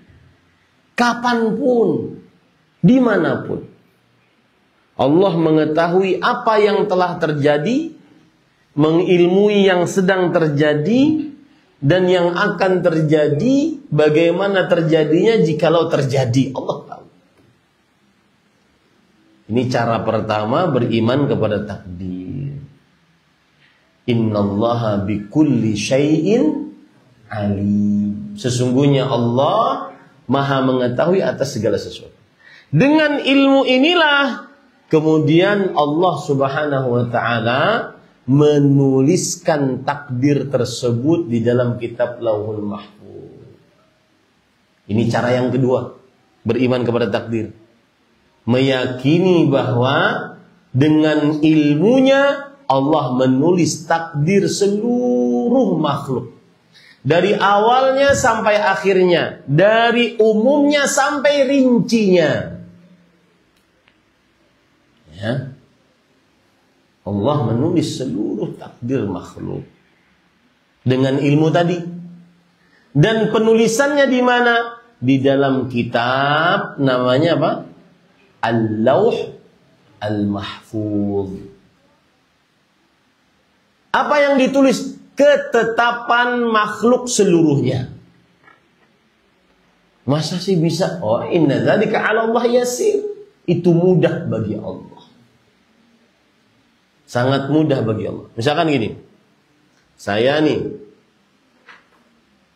kapanpun, dimanapun. Allah mengetahui apa yang telah terjadi, mengilmui yang sedang terjadi, dan yang akan terjadi, bagaimana terjadinya jikalau terjadi. Allah tahu. Ini cara pertama beriman kepada takdir. Innallaha bikulli syai'in alim. Sesungguhnya Allah maha mengetahui atas segala sesuatu. Dengan ilmu inilah kemudian Allah Subhanahu wa ta'ala menuliskan takdir tersebut di dalam kitab Lauhul Mahfuz. Ini cara yang kedua, beriman kepada takdir. Meyakini bahwa dengan ilmunya Allah menulis takdir seluruh makhluk. Dari awalnya sampai akhirnya, dari umumnya sampai rincinya. Ya. Allah menulis seluruh takdir makhluk dengan ilmu tadi. Dan penulisannya di mana? Di dalam kitab namanya apa? Al-Lauh Al-Mahfuz. Apa yang ditulis? Ketetapan makhluk seluruhnya. Masa sih bisa? Oh, inna dzalika 'ala Allah yasir. Itu mudah bagi Allah. Sangat mudah bagi Allah. Misalkan gini, saya nih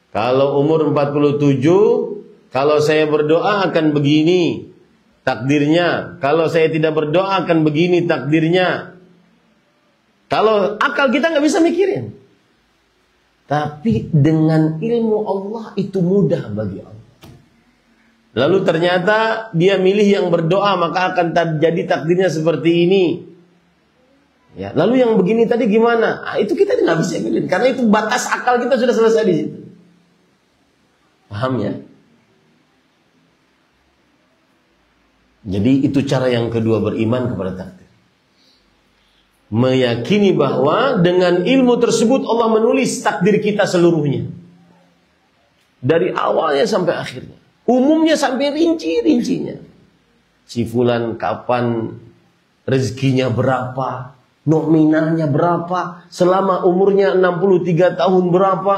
Kalau umur 47, kalau saya berdoa akan begini takdirnya. Kalau saya tidak berdoa akan begini takdirnya. Kalau akal kita nggak bisa mikirin. Tapi dengan ilmu Allah itu mudah bagi Allah. Lalu ternyata dia milih yang berdoa, maka akan jadi takdirnya seperti ini. Ya, lalu yang begini tadi gimana? Itu kita nggak bisa milih, karena itu batas akal kita sudah selesai di situ. Paham ya? Jadi itu cara yang kedua beriman kepada takdir. Meyakini bahwa dengan ilmu tersebut Allah menulis takdir kita seluruhnya. Dari awalnya sampai akhirnya. Umumnya sampai rinci-rincinya. Si fulan kapan rezekinya berapa, nominalnya berapa, selama umurnya 63 tahun berapa,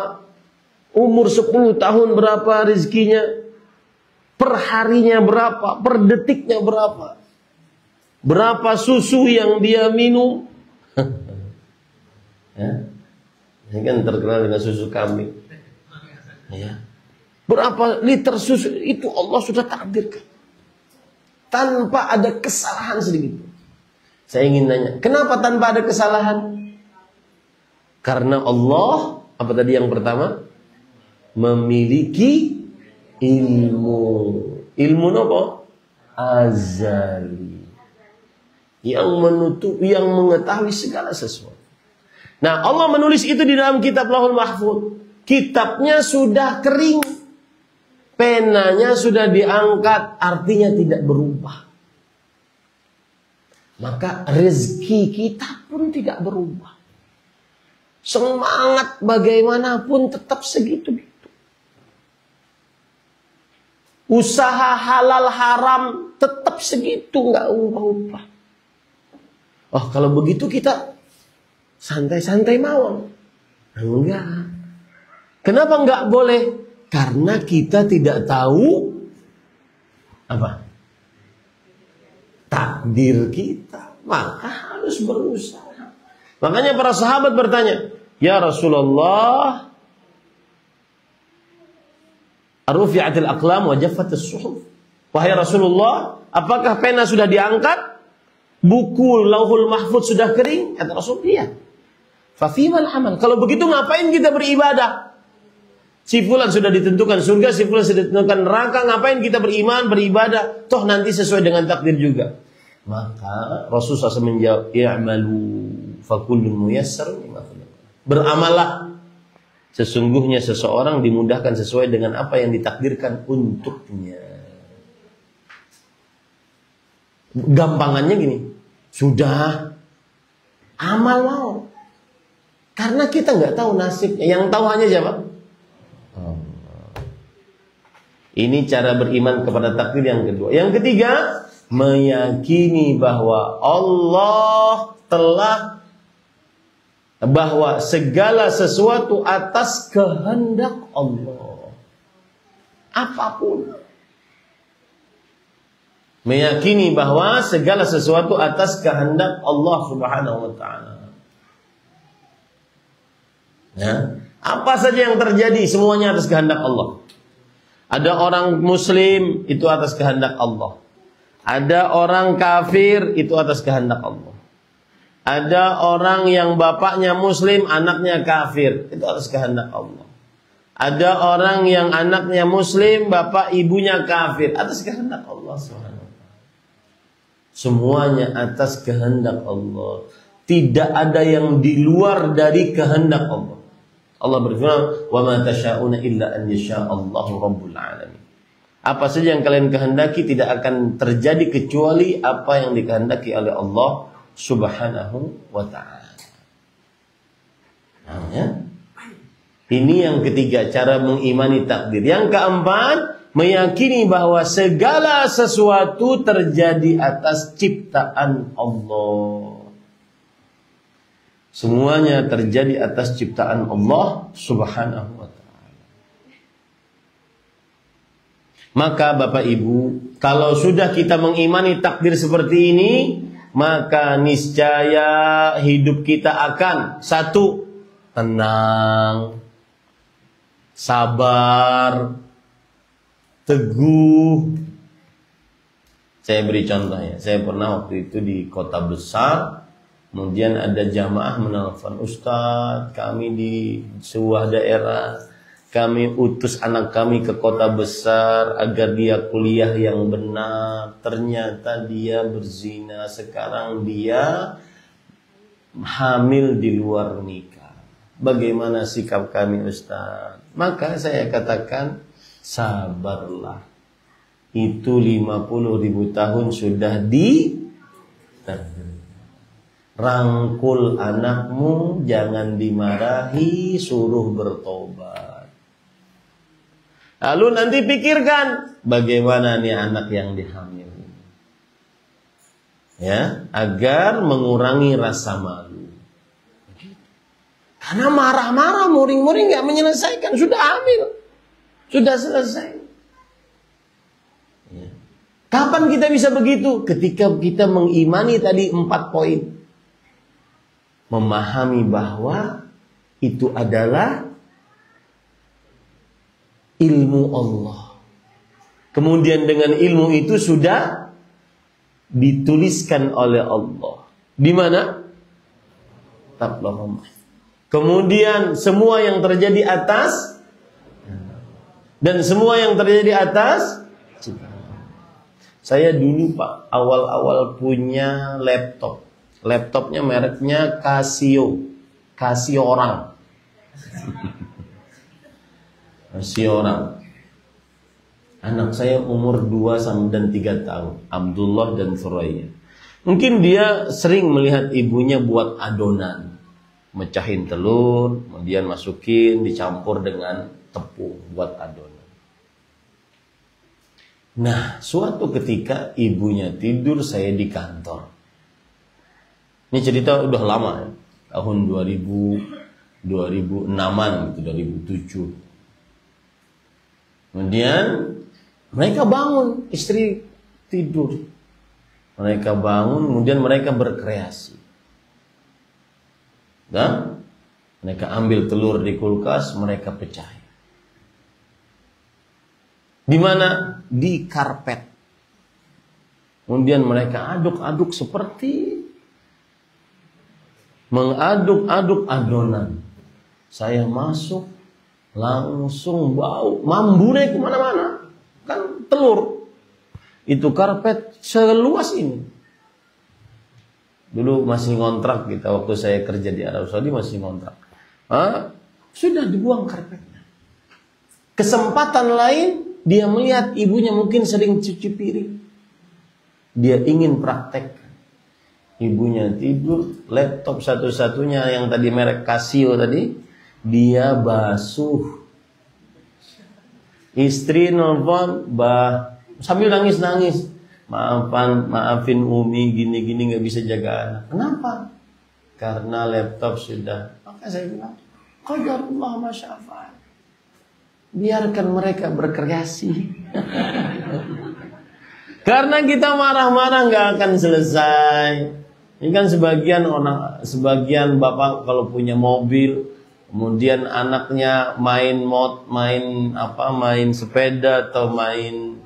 umur 10 tahun berapa rezekinya, per harinya berapa, per detiknya berapa, berapa susu yang dia minum. Ya. Ini kan terkenal dengan susu kambing. Ya. Berapa liter susu itu Allah sudah takdirkan. Tanpa ada kesalahan sedikit. Saya ingin nanya, kenapa tanpa ada kesalahan? Karena Allah, apa tadi yang pertama? Memiliki ilmu. Ilmu apa? Azali. Yang menutupi, yang mengetahui segala sesuatu. Nah, Allah menulis itu di dalam kitab Lauhul Mahfuz. Kitabnya sudah kering. Penanya sudah diangkat, artinya tidak berubah. Maka rezeki kita pun tidak berubah. Semangat bagaimanapun tetap segitu-gitu. Usaha halal haram tetap segitu, nggak ubah-ubah. Oh, kalau begitu kita santai-santai mawon. Enggak. Kenapa enggak boleh? Karena kita tidak tahu apa? Takdir kita. Maka harus berusaha. Makanya para sahabat bertanya, "Ya Rasulullah, rufi'atil aqlam wa jaffatis suhuf." Wahai Rasulullah, apakah pena sudah diangkat? Buku Lauhul Mahfuz sudah kering? Kata Rasul, iya. Fafimal amal. Kalau begitu ngapain kita beribadah? Si fulan sudah ditentukan surga, si fulan sudah ditentukan neraka, ngapain kita beriman, beribadah? Toh nanti sesuai dengan takdir juga. Maka Rasulullah SAW menjawab, "I'malu fakullun muyassar lima khuliqa." Beramallah. Sesungguhnya seseorang dimudahkan sesuai dengan apa yang ditakdirkan untuknya. Gampangannya gini, sudah amal mau, karena kita nggak tahu nasibnya. Yang tahu hanya siapa? Ini cara beriman kepada takdir yang kedua. Yang ketiga, meyakini bahwa Allah telah, bahwa segala sesuatu atas kehendak Allah. Apapun. Meyakini bahwa segala sesuatu atas kehendak Allah Subhanahu wa ta'ala. Ya, apa saja yang terjadi semuanya atas kehendak Allah. Ada orang muslim itu atas kehendak Allah. Ada orang kafir itu atas kehendak Allah. Ada orang yang bapaknya muslim, anaknya kafir, itu atas kehendak Allah. Ada orang yang anaknya muslim, bapak ibunya kafir, atas kehendak Allah Subhanahu. Semuanya atas kehendak Allah. Tidak ada yang di luar dari kehendak Allah. Allah berfirman, "Wa ma tasyauna illa an yasha'allahu rabbul alamin." Apa saja yang kalian kehendaki tidak akan terjadi kecuali apa yang dikehendaki oleh Allah Subhanahu wa ta'ala. Nah, ya. Ini yang ketiga, cara mengimani takdir. Yang keempat, meyakini bahwa segala sesuatu terjadi atas ciptaan Allah. Semuanya terjadi atas ciptaan Allah Subhanahu wa ta'ala. Maka Bapak Ibu, kalau sudah kita mengimani takdir seperti ini, maka niscaya hidup kita akan satu, tenang. sabar, teguh. Saya beri contoh ya. Saya pernah waktu itu di kota besar, kemudian ada jamaah menelpon, Ustadz, kami di sebuah daerah, kami utus anak kami ke kota besar agar dia kuliah yang benar. Ternyata dia berzina, sekarang dia hamil di luar nikah. Bagaimana sikap kami, Ustadz? Maka saya katakan, sabarlah. Itu 50.000 tahun sudah rangkul anakmu, jangan dimarahi, suruh bertobat. Lalu nanti pikirkan bagaimana nih anak yang dihamil, ya, agar mengurangi rasa malu. Karena marah-marah, muring-muring nggak menyelesaikan, sudah hamil, sudah selesai. Kapan kita bisa begitu? Ketika kita mengimani tadi 4 poin. Memahami bahwa itu adalah ilmu Allah. Kemudian dengan ilmu itu sudah dituliskan oleh Allah. Di mana? Kemudian semua yang terjadi atas, dan semua yang terjadi atas. Saya dulu Pak, awal-awal punya laptop. Laptopnya mereknya Casio. Casio orang. Casio orang. Anak saya umur 2 dan 3 tahun. Abdullah dan Suraya. Mungkin dia sering melihat ibunya buat adonan. Mecahin telur, kemudian masukin, dicampur dengan tepung buat adonan. Nah, suatu ketika ibunya tidur, saya di kantor. Ini cerita udah lama ya. Tahun 2006-an gitu, 2007. Kemudian mereka bangun, istri tidur. Mereka bangun, kemudian mereka berkreasi. Dan mereka ambil telur di kulkas, mereka pecah. Di mana? Di karpet. Kemudian mereka aduk-aduk seperti mengaduk-aduk adonan. Saya masuk, langsung bau, mambu naik kemana-mana. Kan telur. Itu karpet seluas ini. Dulu masih ngontrak kita, waktu saya kerja di Arab Saudi masih ngontrak. Sudah dibuang karpetnya. Kesempatan lain, dia melihat ibunya mungkin sering cuci piring. Dia ingin praktek. Ibunya tidur, laptop satu-satunya yang tadi merek Casio tadi, dia basuh. Istri nelfon, sambil nangis-nangis. Maafin Umi, gini-gini gak bisa jaga anak. Kenapa? Karena laptop sudah. Maka saya bilang, qadarullah ma syaa fa'al. Biarkan mereka berkreasi. Karena kita marah-marah gak akan selesai. Ini kan sebagian bapak kalau punya mobil, kemudian anaknya main sepeda atau main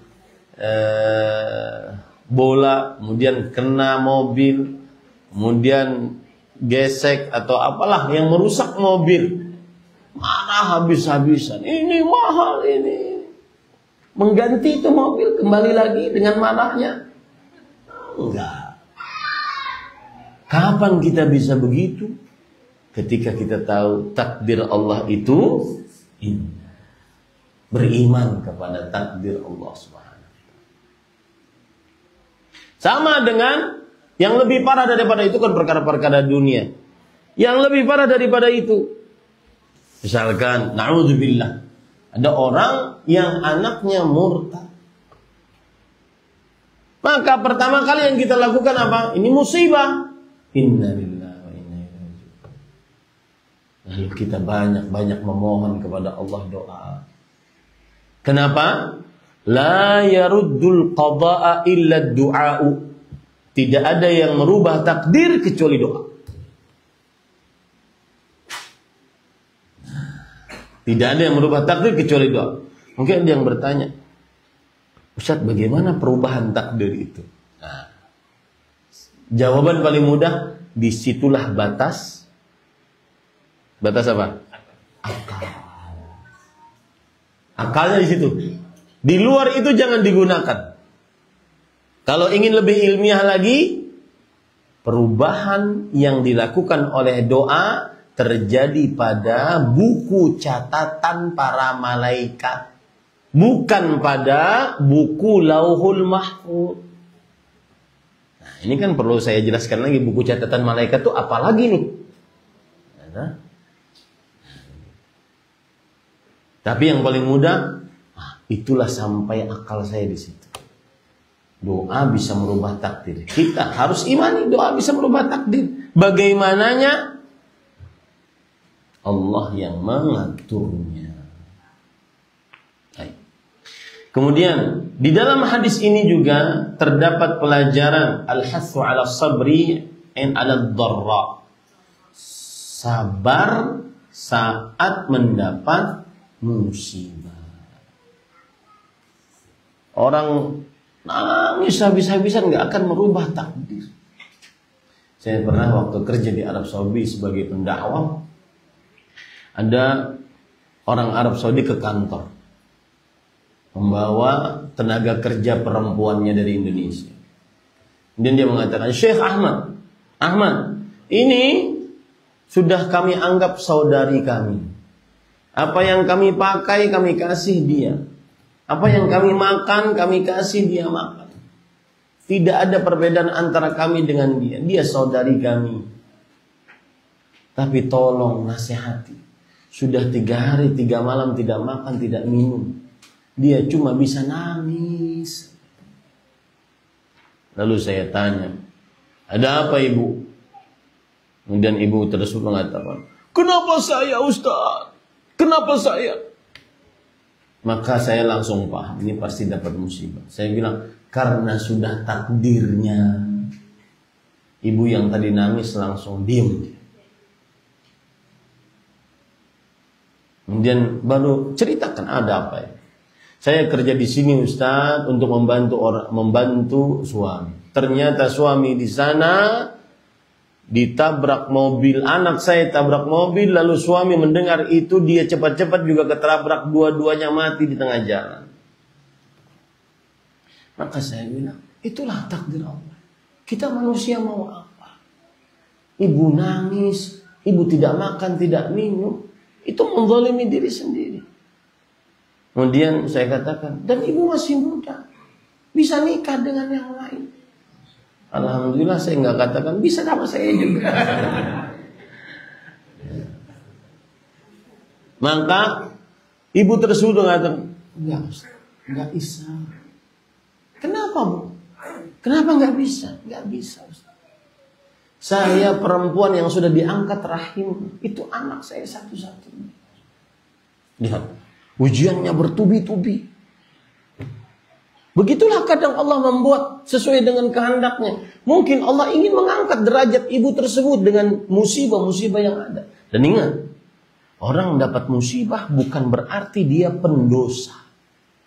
bola, kemudian kena mobil, kemudian gesek atau apalah yang merusak mobil. Marah habis-habisan. Ini mahal ini. Mengganti itu mobil kembali lagi dengan marahnya. Enggak. Kapan kita bisa begitu? Ketika kita tahu takdir Allah itu indah. Beriman kepada takdir Allah Subhanahu. Sama dengan yang lebih parah daripada itu kan perkara-perkara dunia. Yang lebih parah daripada itu, misalkan, na'udzubillah, ada orang yang anaknya murtad. Maka pertama kali yang kita lakukan apa? Ini musibah. Innalillahi wa inna ilaihi raji'un. Lalu kita banyak-banyak memohon kepada Allah doa. Kenapa? La yaruddul qada'a illa du'a'u. Tidak ada yang merubah takdir kecuali doa. Tidak ada yang merubah takdir kecuali doa. Mungkin ada yang bertanya, Ustaz, bagaimana perubahan takdir itu? Nah, jawaban paling mudah, disitulah batas apa? Akal. Akalnya di situ. Di luar itu jangan digunakan. Kalau ingin lebih ilmiah lagi, perubahan yang dilakukan oleh doa terjadi pada buku catatan para malaikat, bukan pada buku Lauhul Mahfuz. Nah, ini kan perlu saya jelaskan lagi, buku catatan malaikat itu apa lagi nih? Nah, tapi yang paling mudah, itulah sampai akal saya di situ. Doa bisa merubah takdir. Kita harus imani doa bisa merubah takdir. Bagaimananya? Allah yang mengaturnya. Baik. Kemudian di dalam hadis ini juga terdapat pelajaran al-hathu 'ala sabri and 'ala dharra. Sabar saat mendapat musibah. Orang nangis habis-habisan nggak akan merubah takdir. Saya pernah waktu kerja di Arab Saudi sebagai pendakwah, ada orang Arab Saudi ke kantor membawa tenaga kerja perempuannya dari Indonesia. Dan dia mengatakan, Syekh Ahmad, ini sudah kami anggap saudari kami. Apa yang kami pakai, kami kasih dia. Apa yang kami makan, kami kasih dia makan. Tidak ada perbedaan antara kami dengan dia. Dia saudari kami. Tapi tolong nasihati. Sudah 3 hari 3 malam tidak makan, tidak minum. Dia cuma bisa nangis. Lalu saya tanya, ada apa ibu? Kemudian ibu tersebut mengatakan, kenapa saya Ustaz? Kenapa saya? Maka saya langsung paham, ini pasti dapat musibah. Saya bilang, karena sudah takdirnya. Ibu yang tadi nangis langsung diam. Kemudian baru ceritakan ada apa ya. Saya kerja di sini Ustaz untuk membantu suami. Ternyata suami di sana ditabrak mobil, anak saya tabrak mobil, lalu suami mendengar itu, dia cepat-cepat juga ketabrak, dua-duanya mati di tengah jalan. Maka saya bilang, itulah takdir Allah. Kita manusia mau apa? Ibu nangis, ibu tidak makan, tidak minum, itu menzalimi diri sendiri. Kemudian saya katakan, dan ibu masih muda, bisa nikah dengan yang lain. Alhamdulillah saya nggak katakan bisa sama saya juga. Maka ibu tersebut mengatakan, nggak bisa. Kenapa bu? Kenapa nggak bisa? Nggak bisa. Saya perempuan yang sudah diangkat rahim, itu anak saya satu-satunya. Lihat, ujiannya bertubi-tubi. Begitulah kadang Allah membuat sesuai dengan kehendaknya. Mungkin Allah ingin mengangkat derajat ibu tersebut dengan musibah-musibah yang ada. Dan ingat, orang dapat musibah bukan berarti dia pendosa.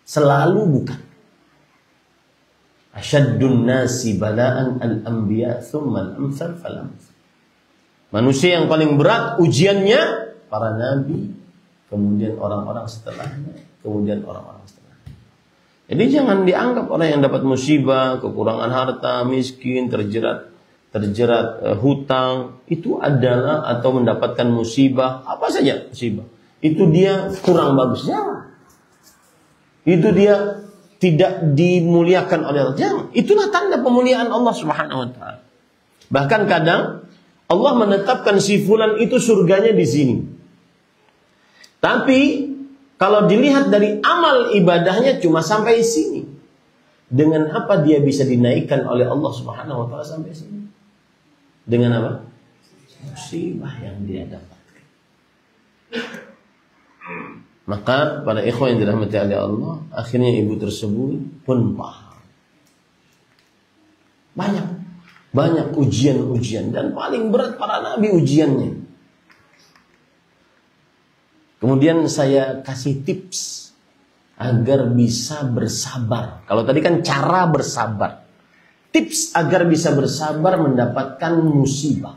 Selalu bukan. Asyaddun nasi bala'an al-anbiya thumma al-amsal fal-amsal. Manusia yang paling berat ujiannya para nabi, kemudian orang-orang setelahnya, kemudian orang-orang setelahnya. Jadi jangan dianggap orang yang dapat musibah, kekurangan harta, miskin, terjerat hutang, itu adalah atau mendapatkan musibah, apa saja musibah. Itu dia kurang bagus. Jangan. Itu dia tidak dimuliakan oleh Allah. Jangan. Itulah tanda pemuliaan Allah Subhanahu wa taala. Bahkan kadang Allah menetapkan si fulan itu surganya di sini. Tapi kalau dilihat dari amal ibadahnya cuma sampai sini. Dengan apa dia bisa dinaikkan oleh Allah Subhanahu wa taala sampai sini? Dengan apa? Musibah yang dia dapatkan. Maka para ikhwan yang dirahmati oleh Allah, akhirnya ibu tersebut pun paham. Banyak ujian-ujian, dan paling berat para nabi ujiannya. Kemudian saya kasih tips agar bisa bersabar. Kalau tadi kan cara bersabar. Tips agar bisa bersabar mendapatkan musibah.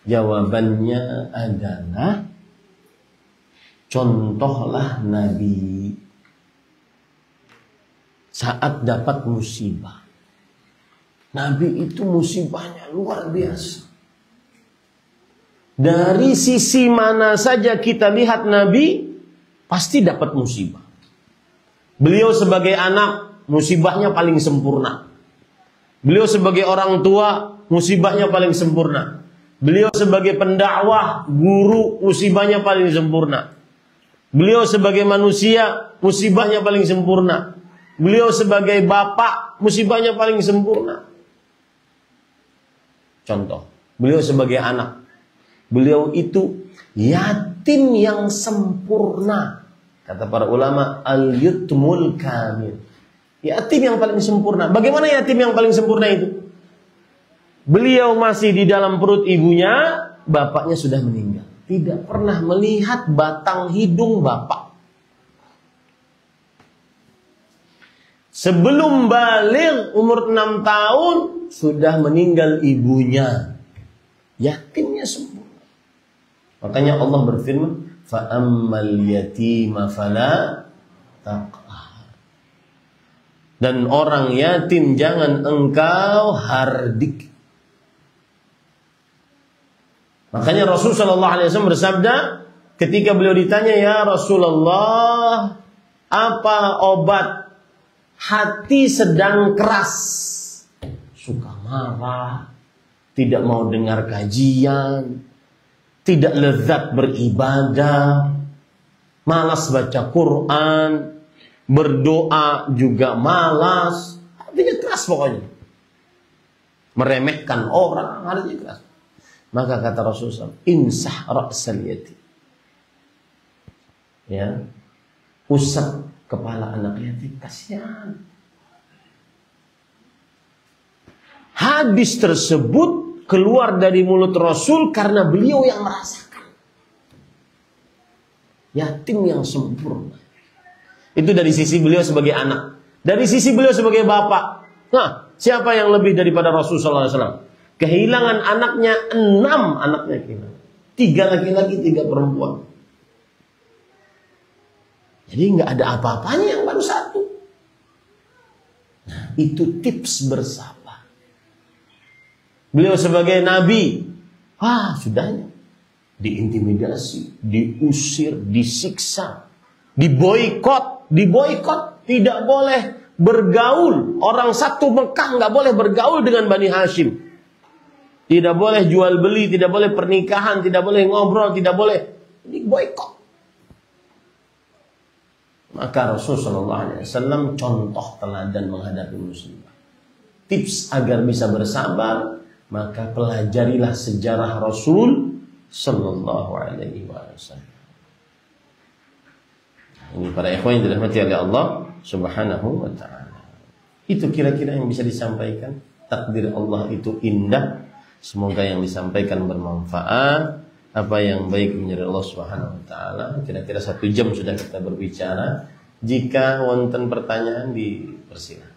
Jawabannya adalah contohlah Nabi saat dapat musibah. Nabi itu musibahnya luar biasa. Dari sisi mana saja kita lihat Nabi, pasti dapat musibah. Beliau sebagai anak, musibahnya paling sempurna. Beliau sebagai orang tua, musibahnya paling sempurna. Beliau sebagai pendakwah, guru, musibahnya paling sempurna. Beliau sebagai manusia, musibahnya paling sempurna. Beliau sebagai bapak, musibahnya paling sempurna. Contoh, beliau sebagai anak, beliau itu yatim yang sempurna. Kata para ulama, al-yutmul kamil. Yatim yang paling sempurna. Bagaimana yatim yang paling sempurna itu? Beliau masih di dalam perut ibunya, bapaknya sudah meninggal. Tidak pernah melihat batang hidung bapak. Sebelum balik umur 6 tahun, sudah meninggal ibunya. Yatimnya sempurna. Makanya Allah berfirman, فَأَمَّا الْيَتِيمَ فَلَا تَقْهَرْ. Dan orang yatim jangan engkau hardik. Makanya Rasulullah SAW bersabda, ketika beliau ditanya, ya Rasulullah, apa obat hati sedang keras? Suka marah, tidak mau dengar kajian, tidak lezat beribadah, malas baca Quran, berdoa juga malas. Hatinya keras pokoknya. Meremehkan orang, hatinya keras. Maka kata Rasulullah, insah ra'sal yatim. Ya, usap kepala anak yatim, kasihan. Hadis tersebut keluar dari mulut Rasul karena beliau yang merasakan. Yatim yang sempurna. Itu dari sisi beliau sebagai anak. Dari sisi beliau sebagai bapak. Nah, siapa yang lebih daripada Rasulullah SAW? Kehilangan anaknya 6 anaknya kehilangan. 3 laki-laki, 3 perempuan. Jadi nggak ada apa-apanya yang baru 1. Nah, itu tips bersabar. Beliau sebagai nabi, sudahnya diintimidasi, diusir, disiksa, diboikot, tidak boleh bergaul. Orang satu Mekah nggak boleh bergaul dengan Bani Hashim. Tidak boleh jual beli, tidak boleh pernikahan, tidak boleh ngobrol, tidak boleh. Ini boikot. Maka Rasulullah SAW contoh teladan menghadapi musibah. Tips agar bisa bersabar, maka pelajarilah sejarah Rasul Sallallahu Alaihi Wasallam. Ini para ikhwan yang dirahmati oleh Allah Subhanahu Wa Taala. Itu kira-kira yang bisa disampaikan. Takdir Allah itu indah. Semoga yang disampaikan bermanfaat. Apa yang baik menjadi Allah Subhanahu Wa Taala. Kira-kira 1 jam sudah kita berbicara. Jika wonten pertanyaan dipersilakan.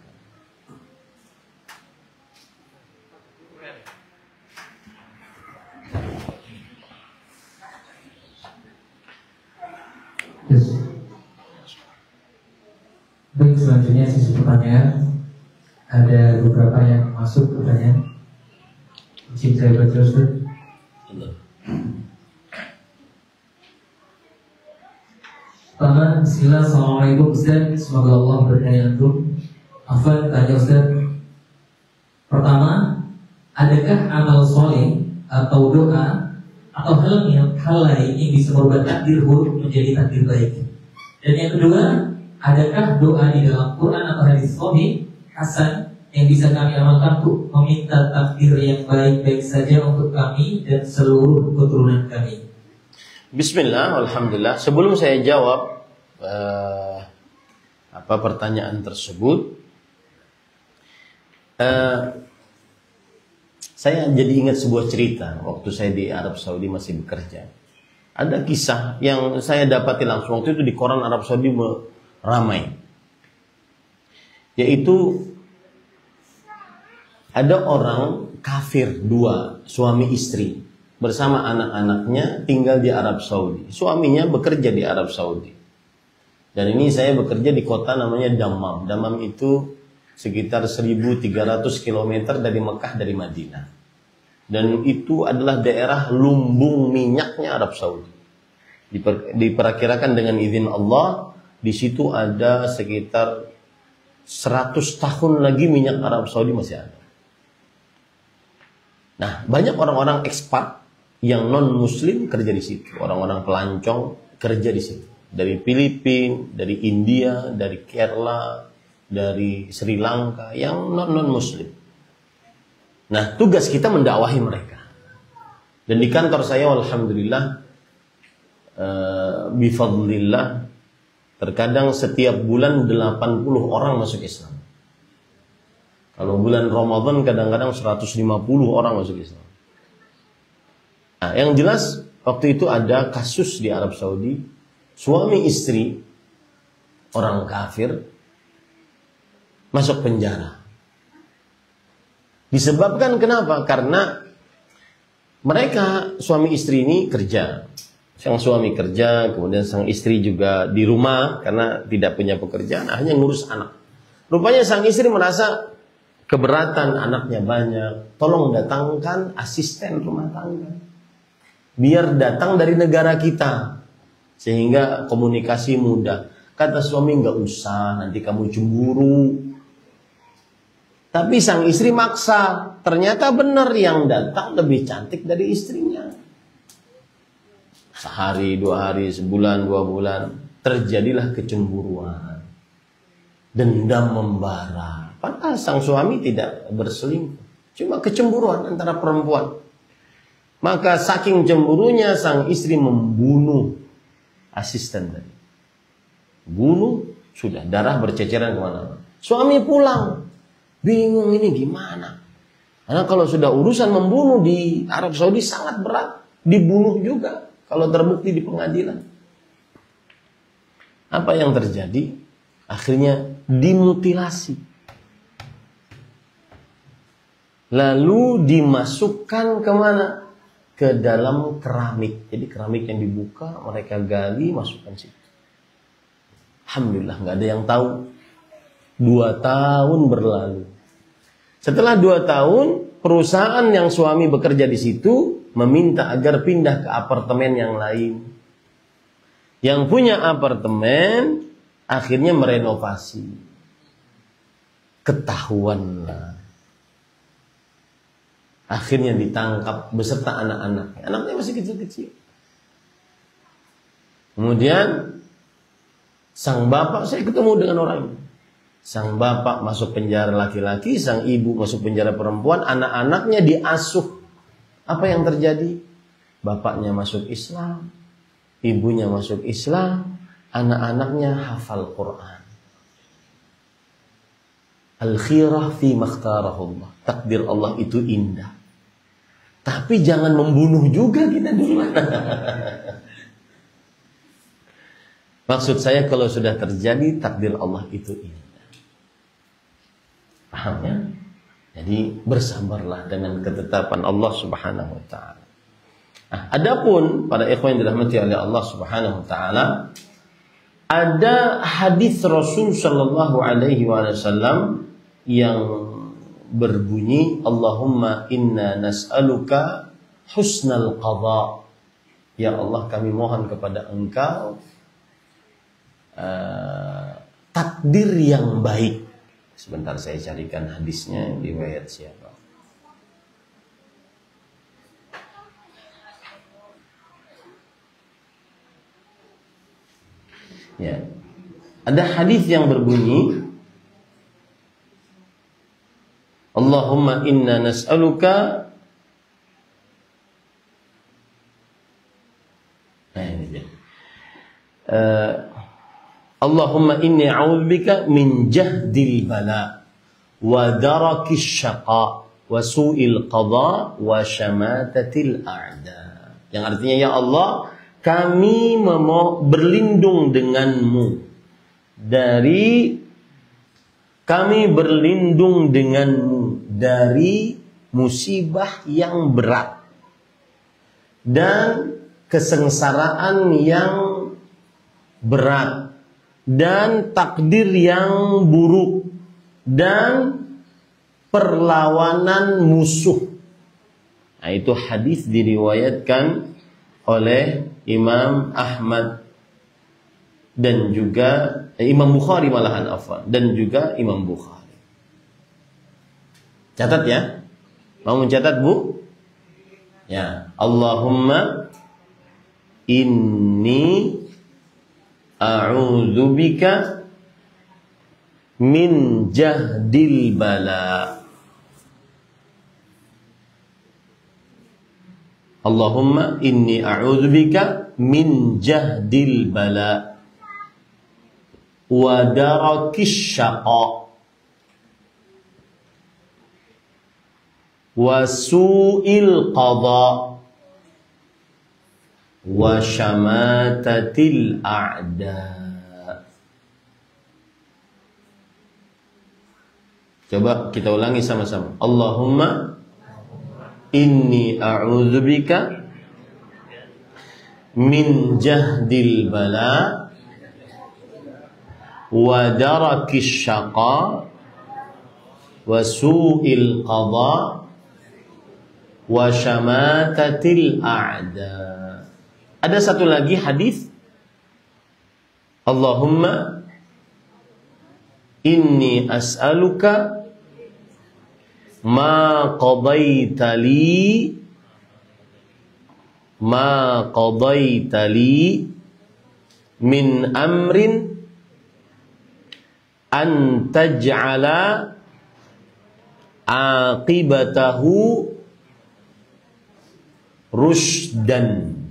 Baik, selanjutnya sesi pertanyaan. Ada beberapa yang masuk pertanyaan. Izin saya baca, Ustaz. Pertama, bismillah, assalamualaikum Ustaz. Semoga Allah berkahi antum. Afwan, tanya Ustaz. Pertama, adakah amal soleh atau doa atau hal lain yang bisa merubah takdir buruk menjadi takdir baik? Dan yang kedua, adakah doa di dalam Quran atau hadis sahih hasan yang bisa kami amalkan untuk meminta takdir yang baik-baik saja untuk kami dan seluruh keturunan kami? Bismillah, alhamdulillah. Sebelum saya jawab pertanyaan tersebut, saya jadi ingat sebuah cerita waktu saya di Arab Saudi masih bekerja. Ada kisah yang saya dapati langsung waktu itu di koran Arab Saudi ramai. Yaitu ada orang kafir dua, suami istri, bersama anak-anaknya tinggal di Arab Saudi. Suaminya bekerja di Arab Saudi. Dan ini saya bekerja di kota namanya Dammam. Dammam itu sekitar 1.300 km dari Mekah, dari Madinah. Dan itu adalah daerah lumbung minyaknya Arab Saudi. Diperkirakan dengan izin Allah, di situ ada sekitar 100 tahun lagi minyak Arab Saudi masih ada. Nah, banyak orang-orang ekspat yang non-muslim kerja di situ. Orang-orang pelancong kerja di situ. Dari Filipina, dari India, dari Kerala, dari Sri Lanka, yang non-muslim. Nah, tugas kita mendakwahi mereka. Dan di kantor saya, alhamdulillah, bifadlillah, terkadang setiap bulan 80 orang masuk Islam. Kalau bulan Ramadan kadang-kadang 150 orang masuk Islam. Nah, yang jelas waktu itu ada kasus di Arab Saudi, suami istri orang kafir masuk penjara. Disebabkan kenapa? Karena mereka suami istri ini kerja. Sang suami kerja, kemudian sang istri juga di rumah karena tidak punya pekerjaan, hanya ngurus anak. Rupanya sang istri merasa keberatan, anaknya banyak. Tolong datangkan asisten rumah tangga. Biar datang dari negara kita. Sehingga komunikasi mudah. Kata suami, nggak usah, nanti kamu cemburu. Tapi sang istri maksa. Ternyata benar yang datang lebih cantik dari istrinya. Sehari, 2 hari, sebulan, 2 bulan. Terjadilah kecemburuan. Dendam membara. Padahal sang suami tidak berselingkuh. Cuma kecemburuan antara perempuan. Maka saking cemburunya sang istri membunuh asisten tadi. Bunuh, sudah darah berceceran kemana-mana. Suami pulang. Bingung ini gimana. Karena kalau sudah urusan membunuh di Arab Saudi sangat berat. Dibunuh juga kalau terbukti di pengadilan. Apa yang terjadi? Akhirnya dimutilasi. Lalu dimasukkan kemana? Ke dalam keramik. Jadi keramik yang dibuka, mereka gali, masukkan situ. Alhamdulillah, nggak ada yang tahu. 2 tahun berlalu. Setelah 2 tahun, perusahaan yang suami bekerja di situ meminta agar pindah ke apartemen yang lain. Yang punya apartemen akhirnya merenovasi. Ketahuanlah. Akhirnya ditangkap beserta anak-anaknya. Anaknya masih kecil-kecil. Kemudian sang bapak, saya ketemu dengan orang ini. Sang bapak masuk penjara laki-laki, sang ibu masuk penjara perempuan, anak-anaknya diasuh. Apa yang terjadi? Bapaknya masuk Islam, ibunya masuk Islam, anak-anaknya hafal Quran. Al-khirah fi makhtarahullah. Takdir Allah itu indah. Tapi jangan membunuh juga kita dulu. Maksud saya kalau sudah terjadi takdir Allah itu indah. Paham ya? Jadi bersabarlah dengan ketetapan Allah Subhanahu wa taala. Nah, adapun para ikhwan yang dirahmati oleh Allah Subhanahu wa taala, ada hadis Rasul sallallahu alaihi wasallam yang berbunyi, Allahumma inna nas'aluka husnal qadha. Ya Allah, kami mohon kepada Engkau takdir yang baik. Sebentar saya carikan hadisnya, riwayat siapa. Ya. Ada hadis yang berbunyi, Allahumma inna nas'aluka. Nah ini dia. Allahumma inni a'udzubika min jahdil bala wa darakis syaqa wa su'il qada wa syamatatil a'da. Yang artinya, ya Allah, kami berlindung denganmu dari musibah yang berat dan kesengsaraan yang berat dan takdir yang buruk dan perlawanan musuh. Nah, itu hadis diriwayatkan oleh Imam Ahmad dan juga Imam Bukhari malahan afwan, dan juga Imam Bukhari. Catat ya. Mau mencatat, Bu? Ya. Allahumma inni a'udzubika min jahdil bala. Allahumma inni a'udzubika min jahdil bala wa darakis syaqa wa su'il qada wa syamatatil a'da. Coba kita ulangi sama-sama. Allahumma inni a'udzubika min jahdil bala wa darakis syaqa wa su'il qada wa syamatatil a'da. Ada satu lagi hadis. Allahumma inni as'aluka ma qadaita li min amrin an taj'ala aqibatahu rushdan.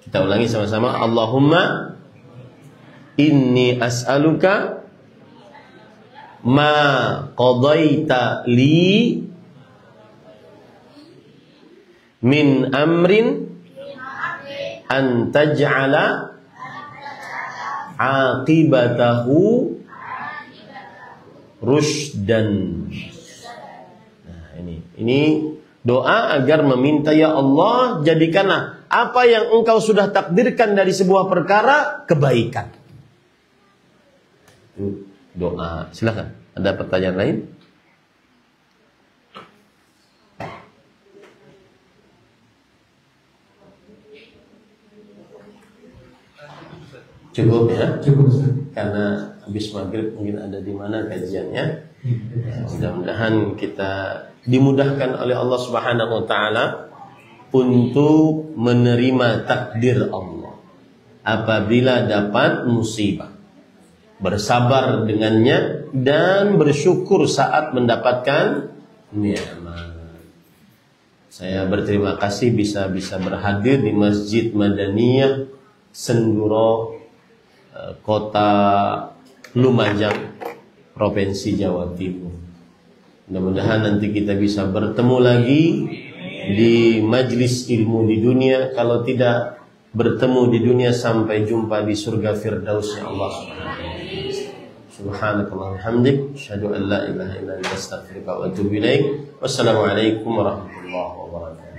Kita ulangi sama-sama. Allahumma inni as'aluka ma qadaita li min amrin an taj'ala aqibatahu rushdan. Nah, ini doa agar meminta, ya Allah, jadikanlah apa yang Engkau sudah takdirkan dari sebuah perkara kebaikan. Doa. Silakan. Ada pertanyaan lain? Cukup ya? Cukup, Ustaz. Karena habis maghrib mungkin ada di mana kajiannya. Mudah-mudahan kita dimudahkan oleh Allah Subhanahu wa taala untuk menerima takdir Allah apabila dapat musibah, bersabar dengannya dan bersyukur saat mendapatkan nikmat. Saya berterima kasih bisa berhadir di Masjid Madaniyah Senduro, Kota Lumajang, Provinsi Jawa Timur. Mudah-mudahan nanti kita bisa bertemu lagi di majlis ilmu di dunia. Kalau tidak bertemu di dunia, sampai jumpa di surga firdausnya Allah Subhanahu wa taala. Subhanakallahumma hamdik, asyhadu an la ilaha illa anta, astaghfiruka wa atubu ilaik. Wassalamualaikum warahmatullahi wabarakatuh.